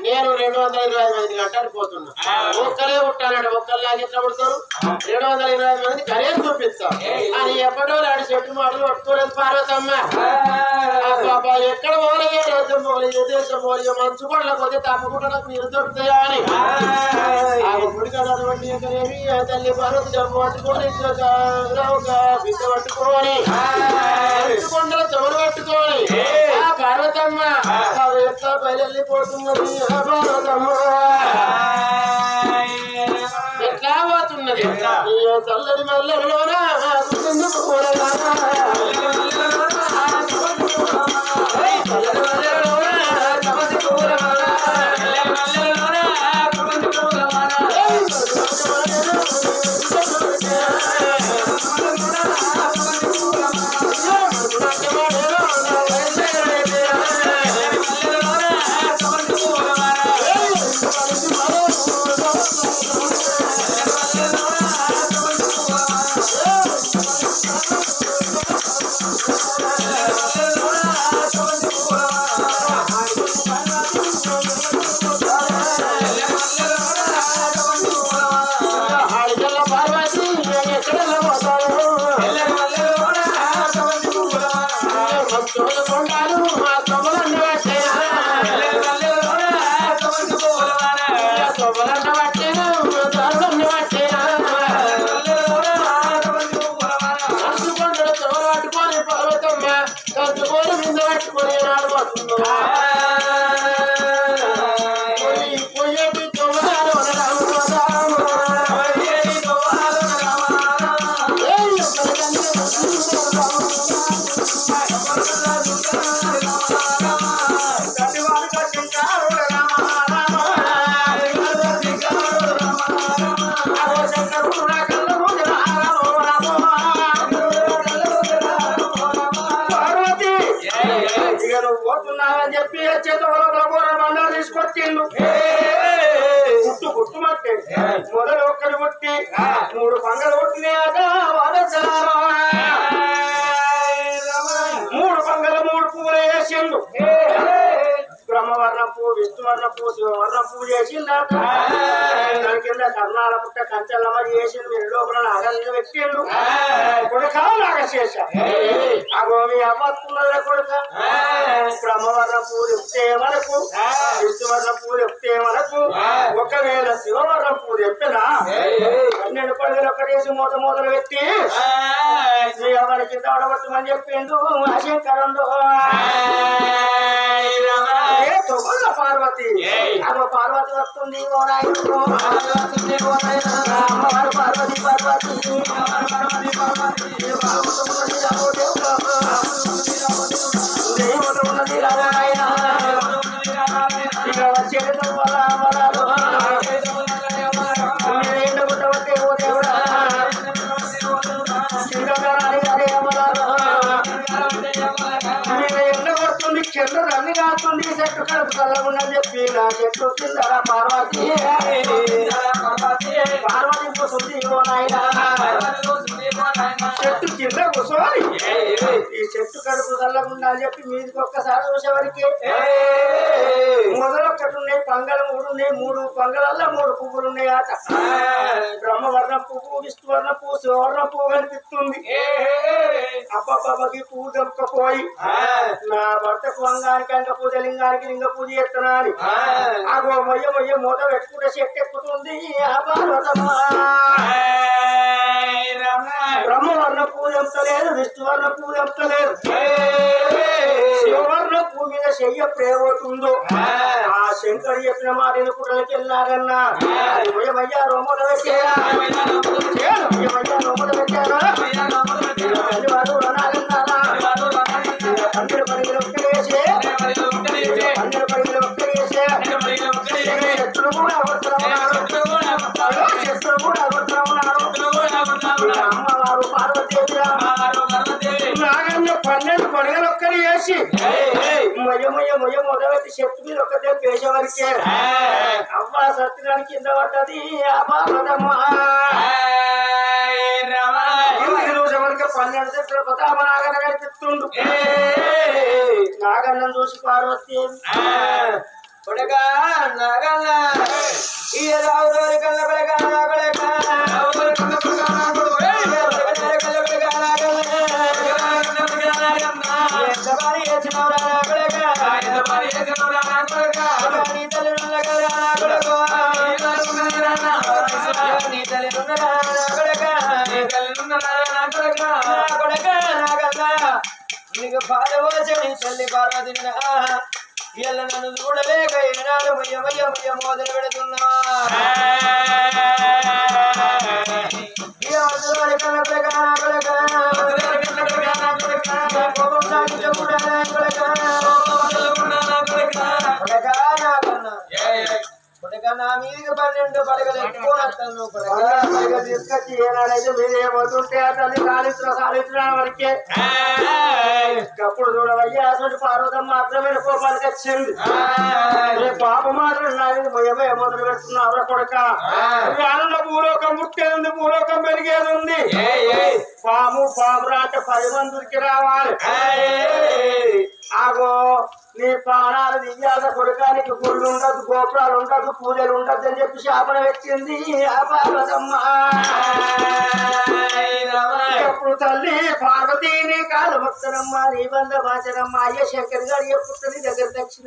నేను 225 మంది గంటలు పోతున్నా ఒక్కలే పుట్టానంటే ఒక్కరు నాకు ఎట్లా పుడతారు 225 మంది కరేజ్ చూపిస్తాం అని ఎప్పటో 2 చెట్టు మాటలు పట్టుకోలేదు పార్వతమ్మ బాబా ఎక్కడ పోలే దేశం పోలే దేశం పోలే మంచు కొడల పోతే తప్పకుండా నాకు మీరు దొరుకుతాయా అని గుడికటువంటి తల్లి పార్వతి డబ్బు పట్టుకొని బిడ్డ పట్టుకొని కొండల చెవులు పట్టుకొని పార్వతమ్మ ఎట్లా బయలుపోతున్నది పార్వతమ్మ ఎట్లా పోతున్నది చల్లని మల్లెలోనా చేసిందాట దాని కింద కర్ణాల పుట్ట కంచెలమ్మ చేసింది మీరు లోపల నాగల్ని పెట్టిండు కొడుక నాగశేష అగో మీ అమ్మకున్నదే కొడుక బ్రహ్మవర్ణ పూజ ఎప్తే మనకు విష్ణువర్ణ పూజ ఎప్తే మనకు ఒకవేళ శివవర్ణ పూజ ఎప్పినా 12 పడుగలు ఒకటేసి మొదలు పెట్టి మీ అమ్మని కింద ఆడబట్టమని చెప్పిండు అశంకరంలో పార్వతి అగో పార్వతి వస్తుంది అమ్మవారు పార్వతి దేవత ఉన్నది రామాయణ ఇక వచ్చేది ఎండగొట్టబట్టే ఓ దేవుడా ఎండగొడుతుంది కింద అన్ని కాస్తుంది చెట్టు కడుపు చల్లకుండా చెప్పి నా చెట్టు కింద పార్వతి పార్వతి కూర్చుంది చెట్టు కింద కూర్చోని ఈ చెట్టు కడుపు చల్లకుండా అని చెప్పి మీదికి ఒక్కసారి చూసేవారికి మొదలొక్కటి ఉన్నాయి పంగలు 3 ఉన్నాయి 3 పంగలల్లో 3 పువ్వులు ఉన్నాయి ఆట బ్రహ్మవర్ణ పువ్వు విష్ణువర్ణ పువ్వు శివవర్ణ పువ్వు కనిపిస్తుంది అబ్బబ్బకి పువ్వు దొరకపోయి నా భర్తకు వంగానికి అంగ పూజ లింగానికి లింగ పూజ చేస్తున్నా అని అగో మొయ్య మూత పెట్టుకుంటే చెట్టు ఎక్కుతుంది బ్రహ్మవర్ణ పూజ ఎంతలేదు విష్ణువర్ణ పూజ ఎంతలేదు శివవర్ణ పువ్వు మీద చెయ్య ప్రేమవుతుందో ఆ శంకర్ చెప్పిన మాటని పుట్టలకి వెళ్ళారన్నా మొయ్య రోమల పెట్టారా రోమల పెట్టారా అందరి పడిగిన ఒక్కడేసే అందరి పడిగిన ఒక్కడేసే చెట్లు కూడా అవసరమన్నారు చెట్లు కూడా అవసరమన్నారు అమ్మవారు పార్వతీ నాగన్న 12 పడగలు ఒక్కడి వేసి మొయ్య మొదలెట్టి చెట్టు మీద ఒక్కటే పేసేవరికే అవ్వ సత్యానికి కింద పడ్డది ఎవరికి 12 చెట్లు ప్రతాప నాగన్న కనిపిస్తుండు నాగన్నం చూసి పార్వతి కొడగా నాగన్న ఈ రావు కళ్ళ నీకు పాదవచని తల్లి పార్వతి ఇళ్ళ నన్ను చూడలేక ఏనాడు మయ్య మొదలు పెడుతున్నా నా మీదికి 12 పడగలు ఎక్కువ తీసుకొచ్చి ఏనాడైతే మీరు ఏమవుతుంటే ఆ తల్లి సాలించిన వరకే అప్పుడు చూడవయ్యా అసలు పార్వతం మాత్రమే కోపానికి వచ్చింది పాప మాత్రం నాయన మొయ్యమే మొదలు పెడుతున్నారు కొడక ఆనంద భూలోకం ముట్టేది ఉంది భూలోకం పెరిగేది ఉంది పాము రాట 10 మందికి రావాలి ఆగో నీ ప్రాణాలు దివ్యాల కొడుకానికి గుళ్ళు ఉండదు గోపురాలు ఉండదు పూజలు ఉండదు అని చెప్పి శాపన పెట్టింది ఆ పార్వతమ్మ ఎప్పుడు తల్లి పార్వతి నీ కాలు భక్తనమ్మ నీ బంధ భాషనమ్మ అయ్య శంకర్ గారు ఎప్పుడు నీ దగ్గర దక్షిణ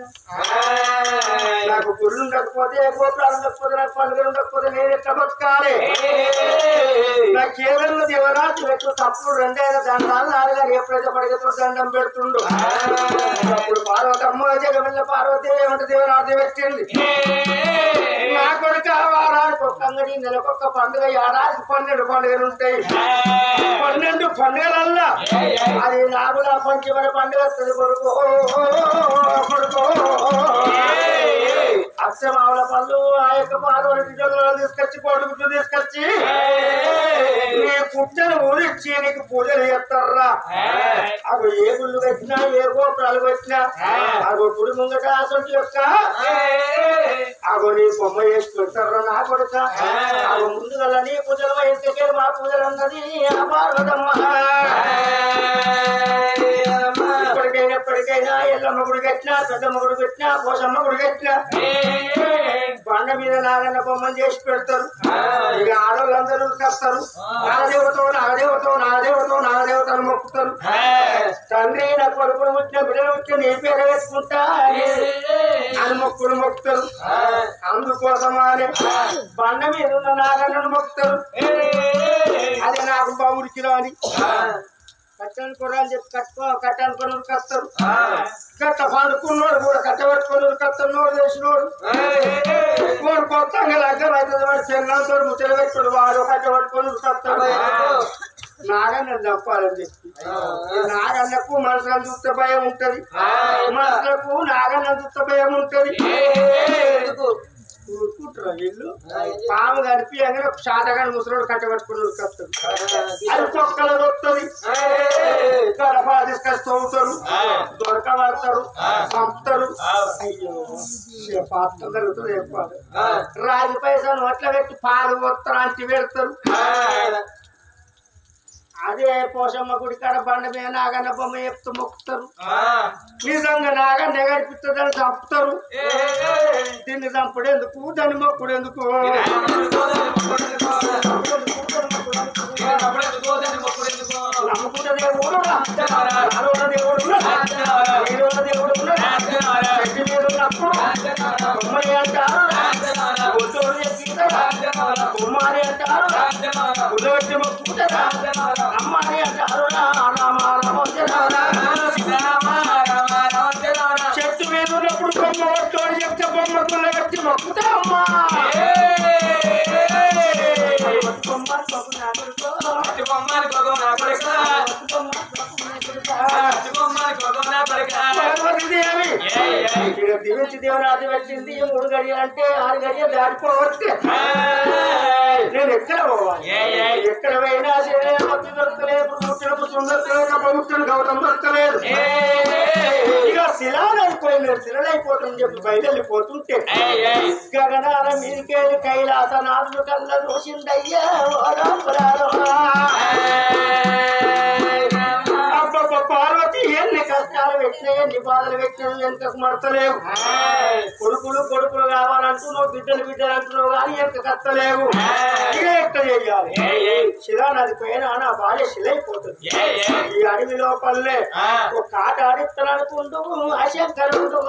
నాకు గుళ్ళు ఉండకపోతే గోపురాలు ఉండకపోతే నాకు పండుగలు ఉండకపోతే నేను ఎట్లా బతకాలి నాకు కేవలం దేవరాజు పెట్టు తప్పుడు 2 దండాలు 4 గారు ఎప్పుడైతే పడిగతో దండం పెడుతుండో అప్పుడు పార్వతమ్మ జగమెల్ల పార్వతి ఏమంటే దేవరాజు పెట్టింది నా కొడుక వారానికి ఒక్క అంగడి నెలకొక్క పండుగ ఏడాదికి 12 పండుగలు ఉంటాయి 12 పండుగలల్లా అది నాకు నా పంచమని పండుగ వస్తుంది కొడుకు అక్షమావుల పళ్ళు ఆ యొక్క పార్వతి జగలు తీసుకొచ్చి కొడుకు తీసుకొచ్చి నీ పుట్టను ఊరిచ్చి నీకు పూజలు చేస్తారా అవి ఏ గుళ్ళు పెట్టినా ఏ గోపురాలు పెట్టినా అగో గుడి ముంగట అసలు యొక్క అగో నీ బొమ్మ వేసి పెడతారా నా కొడుక అగో ముందుగల నీ పూజలు ఇంతకే మా పూజలు అన్నది ఆ పార్వతమ్మ ఇప్పటికైనప్పటికీ గుడికైనా ఎల్లమ్మ గుడికి ఎట్లా పెద్దమ్మ గుడికి ఎట్లా పోసమ్మ గుడికి ఎట్లా బండ మీద నాగన్న బొమ్మలు చేసి పెడతారు. ఇక ఆడవాళ్ళందరూ వస్తారు. నాగదేవతలు మొక్కుతారు. తండ్రి నా కొడుకులు వచ్చిన బిడ్డలు వచ్చిన నీ పేరు వేసుకుంటా అని మొక్కుతారు. అందుకోసం అని బండ మీద ఉన్న నాగన్నను మొక్కుతారు. అదే నాకు బాబుడికిలో అని కట్టని కొరాలు చెప్పి కట్టనుకొని ఉరికొస్తారు. కట్ట పండుకున్నోడు కూడా కట్టబెట్టుకొని ఉరికొస్తాడు. నోడు చేసినోడు వాడు కొత్తగా లగ్గం అవుతుంది. వాడు చెల్లంతో ముచ్చట పెట్టుడు వాడు కట్టబెట్టుకొని ఉరికొస్తాడు. నాగన్న తప్పాలని చెప్పి నాగన్నకు మనుషులను చూస్తే భయం ఉంటది. మనుషులకు నాగన్న చూస్తే భయం ఉంటది. ఊరుకుంటారు వీళ్ళు. పాము కనిపి അങ്ങനെ శాతగాని ముసలోడు కట్టబెట్టుకుని ఉరికొస్తాడు. అది కుక్కలు వస్తుంది. గడప తీసుకొచ్చి తవ్వుతారు, దొరకబడతారు, చంపుతారు. అయ్యో పాత్ర జరుగుతుంది. చెప్పాలి రాజు పైసలు అట్లా పెట్టి పాలు పోతారు, అంటి పెడతారు. అదే పోషమ్మ గుడి కాడ బండ మీద నాగన్న బొమ్మ చెప్తూ మొక్కుతారు. నిజంగా నాగన్న గడిపిస్తుందని చంపుతారు. దీన్ని చంపుడు ఎందుకు, దాన్ని మొక్కుడు ఎందుకు? నమ్ముకుంటే దేవుడు దేవుడు చెట్టు మీద ఉన్నప్పుడు బొమ్మని అంటారు, బొమ్మని అంటారు, ఉదవచ్చి మొక్కుతారా అమ్మని అంటారు. చెట్టు మీద ఉన్నప్పుడు బొమ్మ పట్టుకొని చెప్తే బొమ్మ కుల్ల పెట్టి మొక్కుతా అమ్మా. దివించి దేవుని అది పెట్టింది 3 గడియలు అంటే 6 గడియలు దాటిపోవచ్చు. నేను ఎక్కడ పోవాలి? ఎక్కడ పోయినా సరే మత్తు దొరకలేదు, ముట్టలకు సుందరలేదు, ముట్టలు గౌరవం దొరకలేదు. ఇక శిలలైపోతుందని చెప్పి బయలుపోతుంటే గగనాల మీదికెళ్ళి కైలాసనాథులు కళ్ళ దోషిందయ్యా. పార్వతి ఎన్ని కష్టాలు పెట్టినా, ఎన్ని బాధలు పెట్టినా వెనకకు మడతలేవు. కొడుకులు కావాలంటున్నావు, బిడ్డలు అంటున్నావు కానీ వెనక కత్తలేవు. ఇక ఎట్లా చెయ్యాలి? శిలానది పైన నా భార్య శిలైపోతుంది. ఈ అడవి లోపలే ఒక ఆట ఆడిస్తాననుకుంటూ అశంకరుడు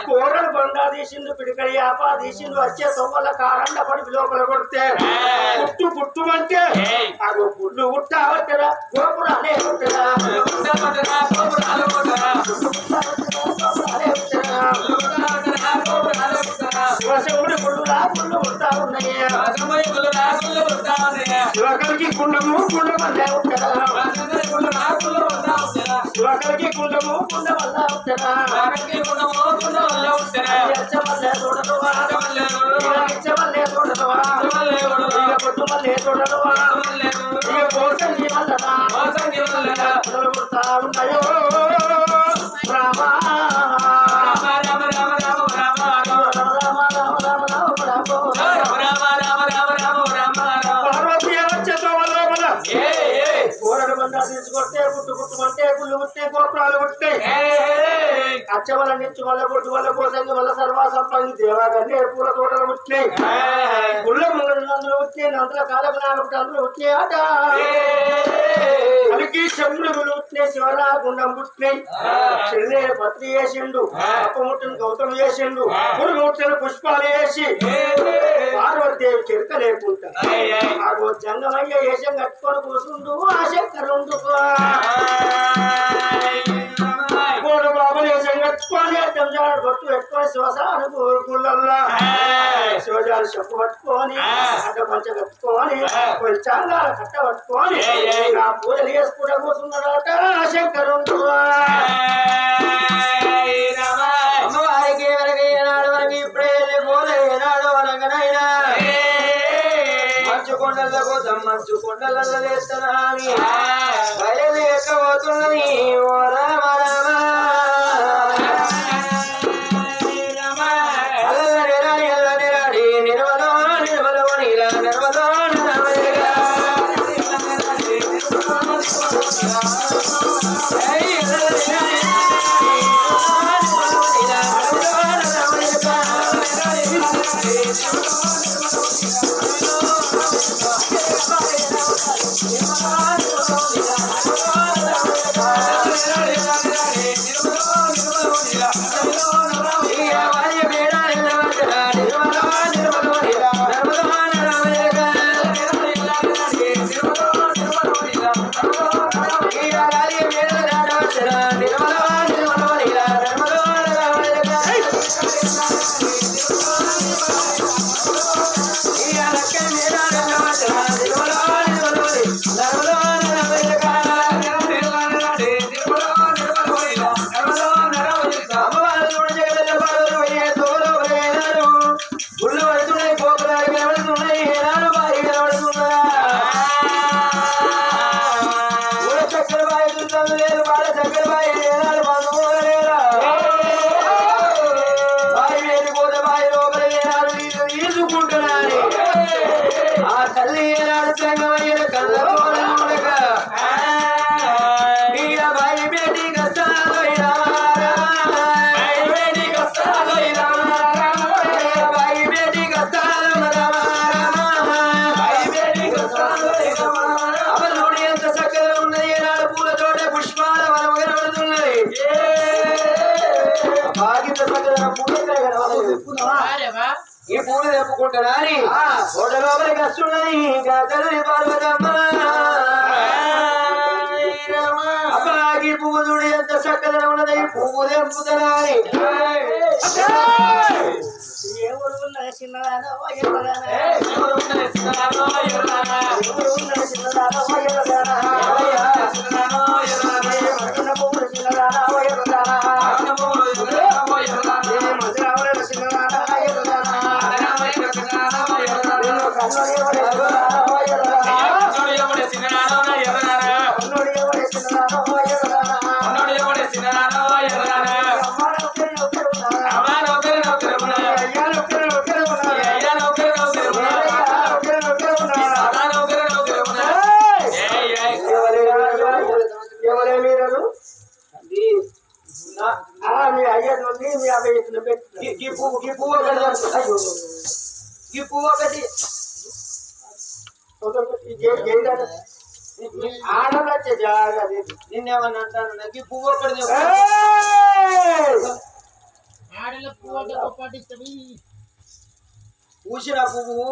కూరలు బండా తీసిండు, పిడికడి ఆపా తీసిండు. వచ్చే సొమ్మల కారండ పడి లోపల కొడితే పుట్టుమంటే అగో పుల్లు ఉట్టావట్టరా, గోపురాలే ఉంటరా, శివశివుడి పుల్లు ఉంటా ఉన్నాయా. శివకలికి కుండము కుండమల్లే ఉంటరా, శివకలికి కుండము కుండమల్ల ఉంటరా. అచ్చమల్లే చూడదువా, ఇచ్చమల్లే చూడదువా, పొద్దుమల్లే చూడదువా, ఇక పోసంగి వల్లదా పుడతా ఉన్నాయో. రామా పార్వతీ వచ్చేతో వల్ల కూరడు బండా తీసుకొస్తే పుట్టుమంటే గుళ్ళు పుట్టే గోపురాలు పుట్టాయి. అచ్చ వల్ల నిచ్చు వల్ల గుడ్డు వల్ల పోసంగి వల్ల సర్వా సంపంగి దేవాగండి పూల తోటలు పుట్టినాయి. గుళ్ళ ముందులు వచ్చినాయి, నందుల కాలకు 4 టన్నులు వచ్చినాయి ఆట. కలికి శంభులు పుట్టినాయి, శివరా గుండం పుట్టినాయి. చెల్లె పత్రి వేసిండు, అప్పముట్టను గౌతమ్ చేసిండు, పురుగుముట్టను పుష్పాలు వేసి పార్వతీదేవి చెరుక లేకుండా ఆ రోజు జంగమయ్య వేషం కట్టుకొని కూర్చుండు. ఆ శంకరుండు కోడు బాబులు వేషం కట్టుకొని జంజాడు బొట్టు పెట్టుకొని శ్వాసాలు గుళ్ళల్లా శివజాలు చెప్పు పట్టుకొని అడ్డ పంచ కట్టుకొని కొన్ని చాంగాల కట్ట పట్టుకొని నా పూజలు వేసుకుంటా కూర్చున్నాడట శంకరుండు. అమ్మవారికి వెనకయ్యనాడు వరకు ఇప్పుడే వెళ్ళిపోలే ఏనాడు వనకనైనా మంచు కొండలకు మంచు కొండలలో లేస్తున్నా బయలుదేరకపోతున్నది. ఓ రామ రామ అల్లనిరాడి నిర్మలో నీల నిర్మలో రామయ్య ఈ పూలు తెప్పుకుంటారా అని ఓట లోపలికి వస్తున్నది గదరి పర్వతమ్మ అబ్బాకి పువ్వు చూడు ఎంత చక్కగా ఉన్నది పువ్వు తెంపుతారా అని ఆడవచ్చే జాగా నిన్నేమన్నా అంటాను నాకు ఈ పువ్వు ఒకటి ఆడల పువ్వు పాటిస్తుంది పూసిన పువ్వు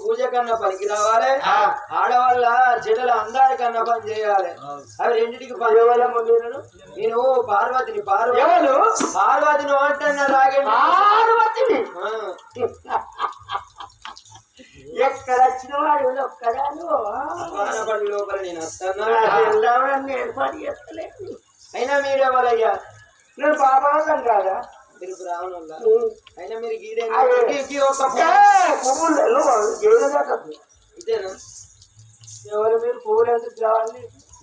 పూజ కన్నా పనికి రావాలి ఆడవాళ్ళ చెడల అందాల కన్నా పని చేయాలి అవి రెండింటికి పని నేను పార్వతిని పార్వతిని అంటున్నా రాగండి పార్వతిని ఎక్కడ వచ్చిన వాడు ఒక్కదాను వానపడి లోపల నేను వస్తాను ఏర్పాటు చేస్తలేదు. అయినా మీరెవరయ్యా నేను పాపం కాదా తెలుపు రావణంలా అయినా మీరు గీడే ఇదేనా ఎవరు మీరు పువ్వులు ఎందుకు కావాలి?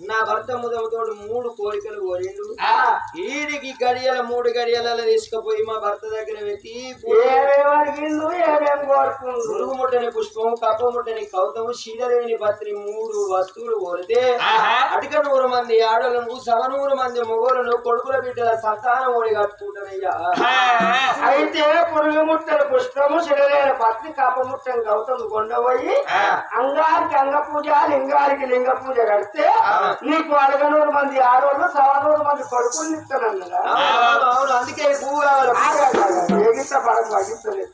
నా భర్త ముదముతోడు 3 కోరికలు కోరిండు ఈడికి గడియల 3 గడియలలో తీసుకుపోయి మా భర్త దగ్గర పెట్టి పురుగు ముట్టని పుష్పము కప్ప ముట్టని కౌతము శీలదేవిని పత్రి 3 వస్తువులు కోరితే అధిక 100 మంది ఆడలను 100 మంది మొగోలను కొడుకుల బిడ్డల సంతానం ఓడి కట్టుకుంటానయ్యా. అయితే పురుగు ముట్టని పుష్పము శీలదేవిని పత్రి కప్ప ముట్టని కౌతము కొండపోయి అంగారికి అంగ పూజ లింగారికి లింగ పూజ కడితే నీకు 100 మంది ఆడవాళ్ళు 100 మంది కొడుకులు ఇస్తానన్నా. అవును అందుకే పువ్వు కావాలి ఎగిత పడక వగిస్తలేదు.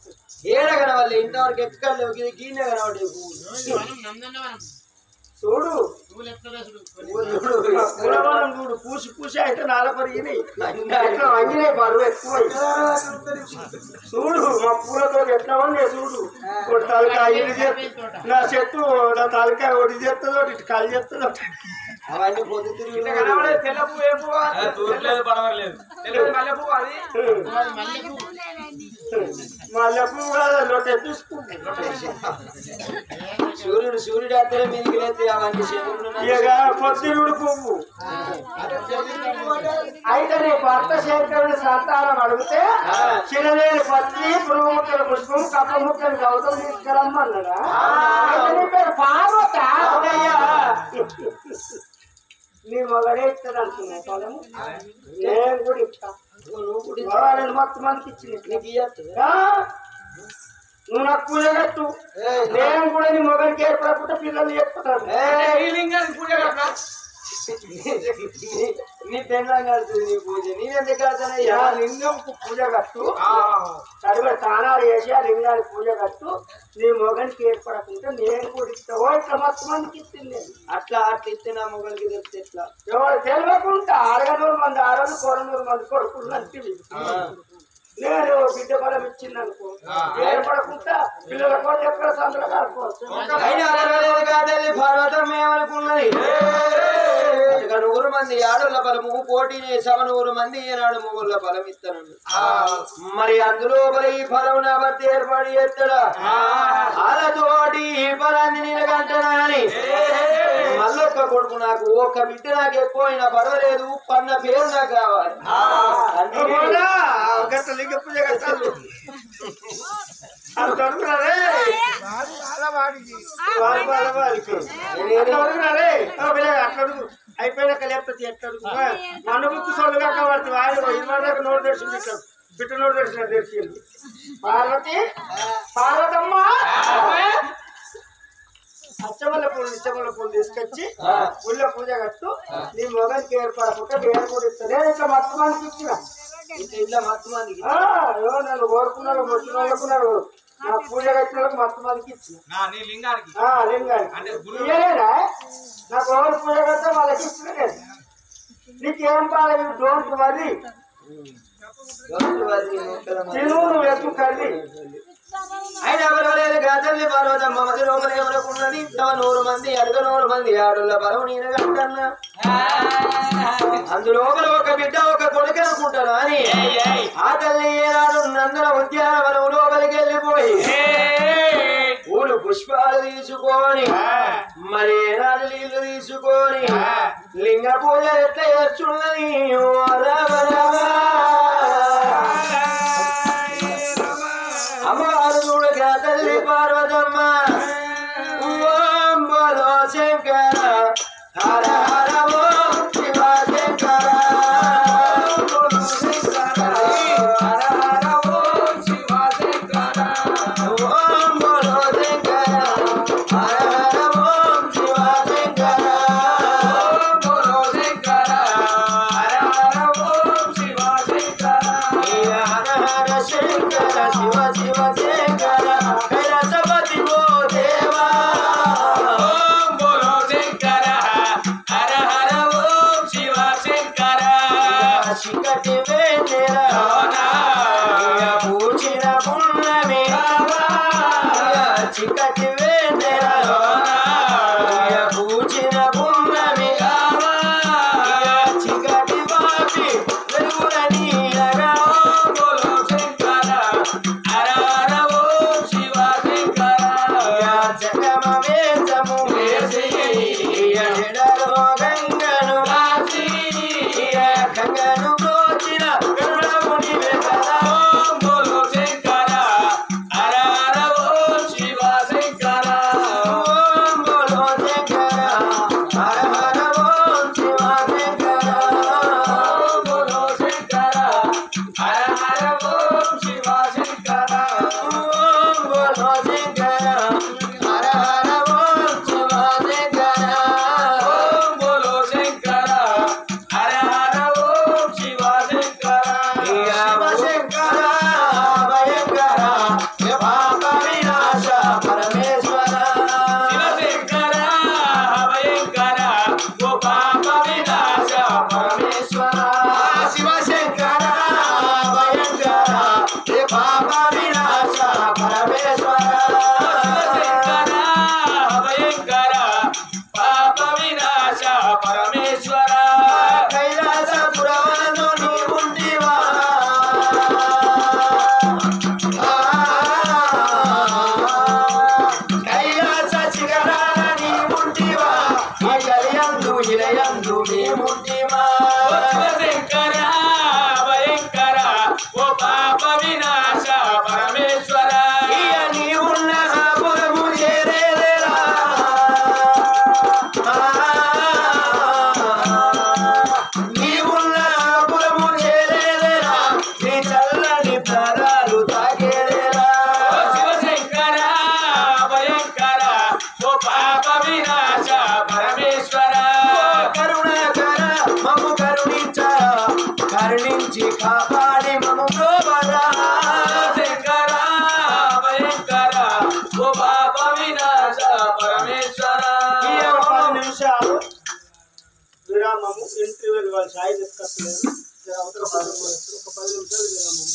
ఏడగన వాళ్ళు ఇంతవరకు ఎత్తుకెళ్ళలేవు ఇది గీనే కనబడే పువ్వు చూడు పువ్వు చూడు పూసి పూసి అయితే 4 పరిగినాయి వంగినాయి బరువు ఎక్కువ చూడు మా పూలతో ఎట్లా ఉన్నాయి చూడు తలకాయ నా చెట్టు నా తలకాయ ఒడి చేస్తుందో ఇటు కాలు చేస్తుందో అవన్నీ పొద్దు తిరిగి తెల్ల పువ్వు ఏ పువ్వు పడవలేదు మల్లె పువ్వు కాదు లొట్టె చూసుకుంటే సూర్యుడు అత్తరే మీదికి లేతే అవన్నీ ఇక పొద్దురుడు పువ్వు అయితే నీ భర్త శేఖరుని సంతానం అడిగితే చిరలేని పత్రి పురుగు ముక్కల పుష్పం కప్ప ముక్కలు గౌతం తీసుకురమ్మన్నాడా. నీ పేరు పార్వత నీ మగడే ఇస్తాడు అంటున్నా పొలము నేను కూడా ఇస్తా. నువ్వు మొత్తం మందికి ఇచ్చింది నీకు ఇయ్యొద్దు. నువ్వు నాకు పూజ కట్టు నేను కూడా నీ మొగలికి ఏర్పడకుండా పిల్లలు చెప్పుతాను ఈ లింగానికి పూజ కట్టా నీ పెళ్ళం కడుతుంది నీ పూజ నేనెందుకు కడతానయ్యా లింగంకు పూజ కట్టు తడిపడి తానాలు చేసి ఆ లింగానికి పూజ కట్టు నీ మొగలికి ఏర్పడకుండా నేను కూడా ఇస్తావో ఇట్లా మొత్తం మందికి ఇస్తుంది అట్లా ఇస్తే నా మొగలికి తెలిస్తే ఎట్లా ఎవరు తెలియకుండా 600 మంది ఆడలు 400 మంది కొడుకులు నచ్చింది నేను బిడ్డ బలం ఇచ్చింది అనుకో ఏర్పడకుండా పిల్లల కోసం ఎక్కడ సందులో కాడుకోవచ్చు అయినా అరవలేదు కాదండి పర్వతం ఏమనుకున్నది 100 మంది ఆడోళ్ళ బలము పోటీని 700 మంది ఈనాడు మొగుళ్ళ బలం ఇస్తాను మరి అందులో ఈ ఫలం నా భర్త ఏర్పాటు చేస్తాడా వాళ్ళతోటి ఈ ఫలాన్ని నిలగంటనా అని మళ్ళొక్క కొడుకు నాకు ఒక్క బిడ్డ నాకు ఎక్కువైనా పర్వాలేదు పన్న పేరు నాకు కావాలి లింగ పూజ కట్టాలి అంత అనుకున్నారే అట్లా అయిపోయినాక లేకపోతే ఎట్లా మన బుక్కు సొల్లుగా కాబట్టి వాళ్ళు 20 దాకా నోటు తెరిచింది బిడ్డ నోటు తెరిచిన తెరిచింది పార్వతమ్మ అచ్చమల్ల పూలు తీసుకొచ్చి ఊళ్ళో పూజ కట్టు నీ మొగలికి ఏర్పడకుండా నేను కూడా ఇస్తాను ఇట్లా మొత్తం మందికి ఇచ్చిన ఇట్లా మొత్తం మందికి నన్ను కోరుకున్నాడు మొత్తం వాళ్ళకున్నాడు నా పూజ కట్టిన వాళ్ళకి మొత్తం మందికి ఇచ్చిన లింగానికి నాకు ఎవరు పూజ కడితే వాళ్ళకి ఇచ్చిన నీకేం బాగా డోంట్ వరీ తిను నువ్వు ఎక్కువ కర్రీ అయినా పర్వాలేదు కాదండి పర్వతమ్మ మధ్య లోపల ఏమనుకున్నది 100 మంది 100 మంది ఆడోళ్ళ బలం నేను కట్టన్నా అందులోపల ఒక బిడ్డ ఒక కొడుకు అనుకుంటాను అని ఆ తల్లి ఏనాడు నందన ఉద్యానవనం లోపలికి వెళ్ళిపోయి పూలు పుష్పాలు తీసుకొని మరి ఏనాడు నీళ్లు తీసుకొని లింగ పూజ ఎట్లా చేస్తున్నది అమ్మవారు చూడగా తల్లి పార్వతమ్మ ఓం బలో శంకర హర హర ఓం శివ శంకర హర హర ఓం శివ శంకర ఓం బలో శంకర హర హర ఓం శివ శంకర ఓం బలో శంకర హర హర ఓం శివ శంకర హర హర శంకర శివ శివ శంకర కైలాసపతి ఓ దేవా ఓం బోలో శంకర హర హర ఓం శివ శంకర శిఖటి వేణెర పూచిన పుణ్యమి చికటి వేణెర పూచిన పుణ్యమి చికటి వాపి వెలుగుల నీలగా ఓం బోలో శంకర హర హర ఓం శివ శంకర జగమ వేదము వేసి జడలో గంగను రాసి గంగను బ్రోచిన గరుడముని వెతల ఓం బోలో శంకర హర హర ఓం శివ శంకర నుంచి కాపాడి మము బ్రోవరా శంకర భయంకర ఓ పాప వినాశ పరమేశ్వర. 10 నిమిషాలు విరామము. ఇంటర్వ్యూలు వాళ్ళు సాయి తీసుకొస్తున్నారు. ఒక 10 నిమిషాలు విరామం.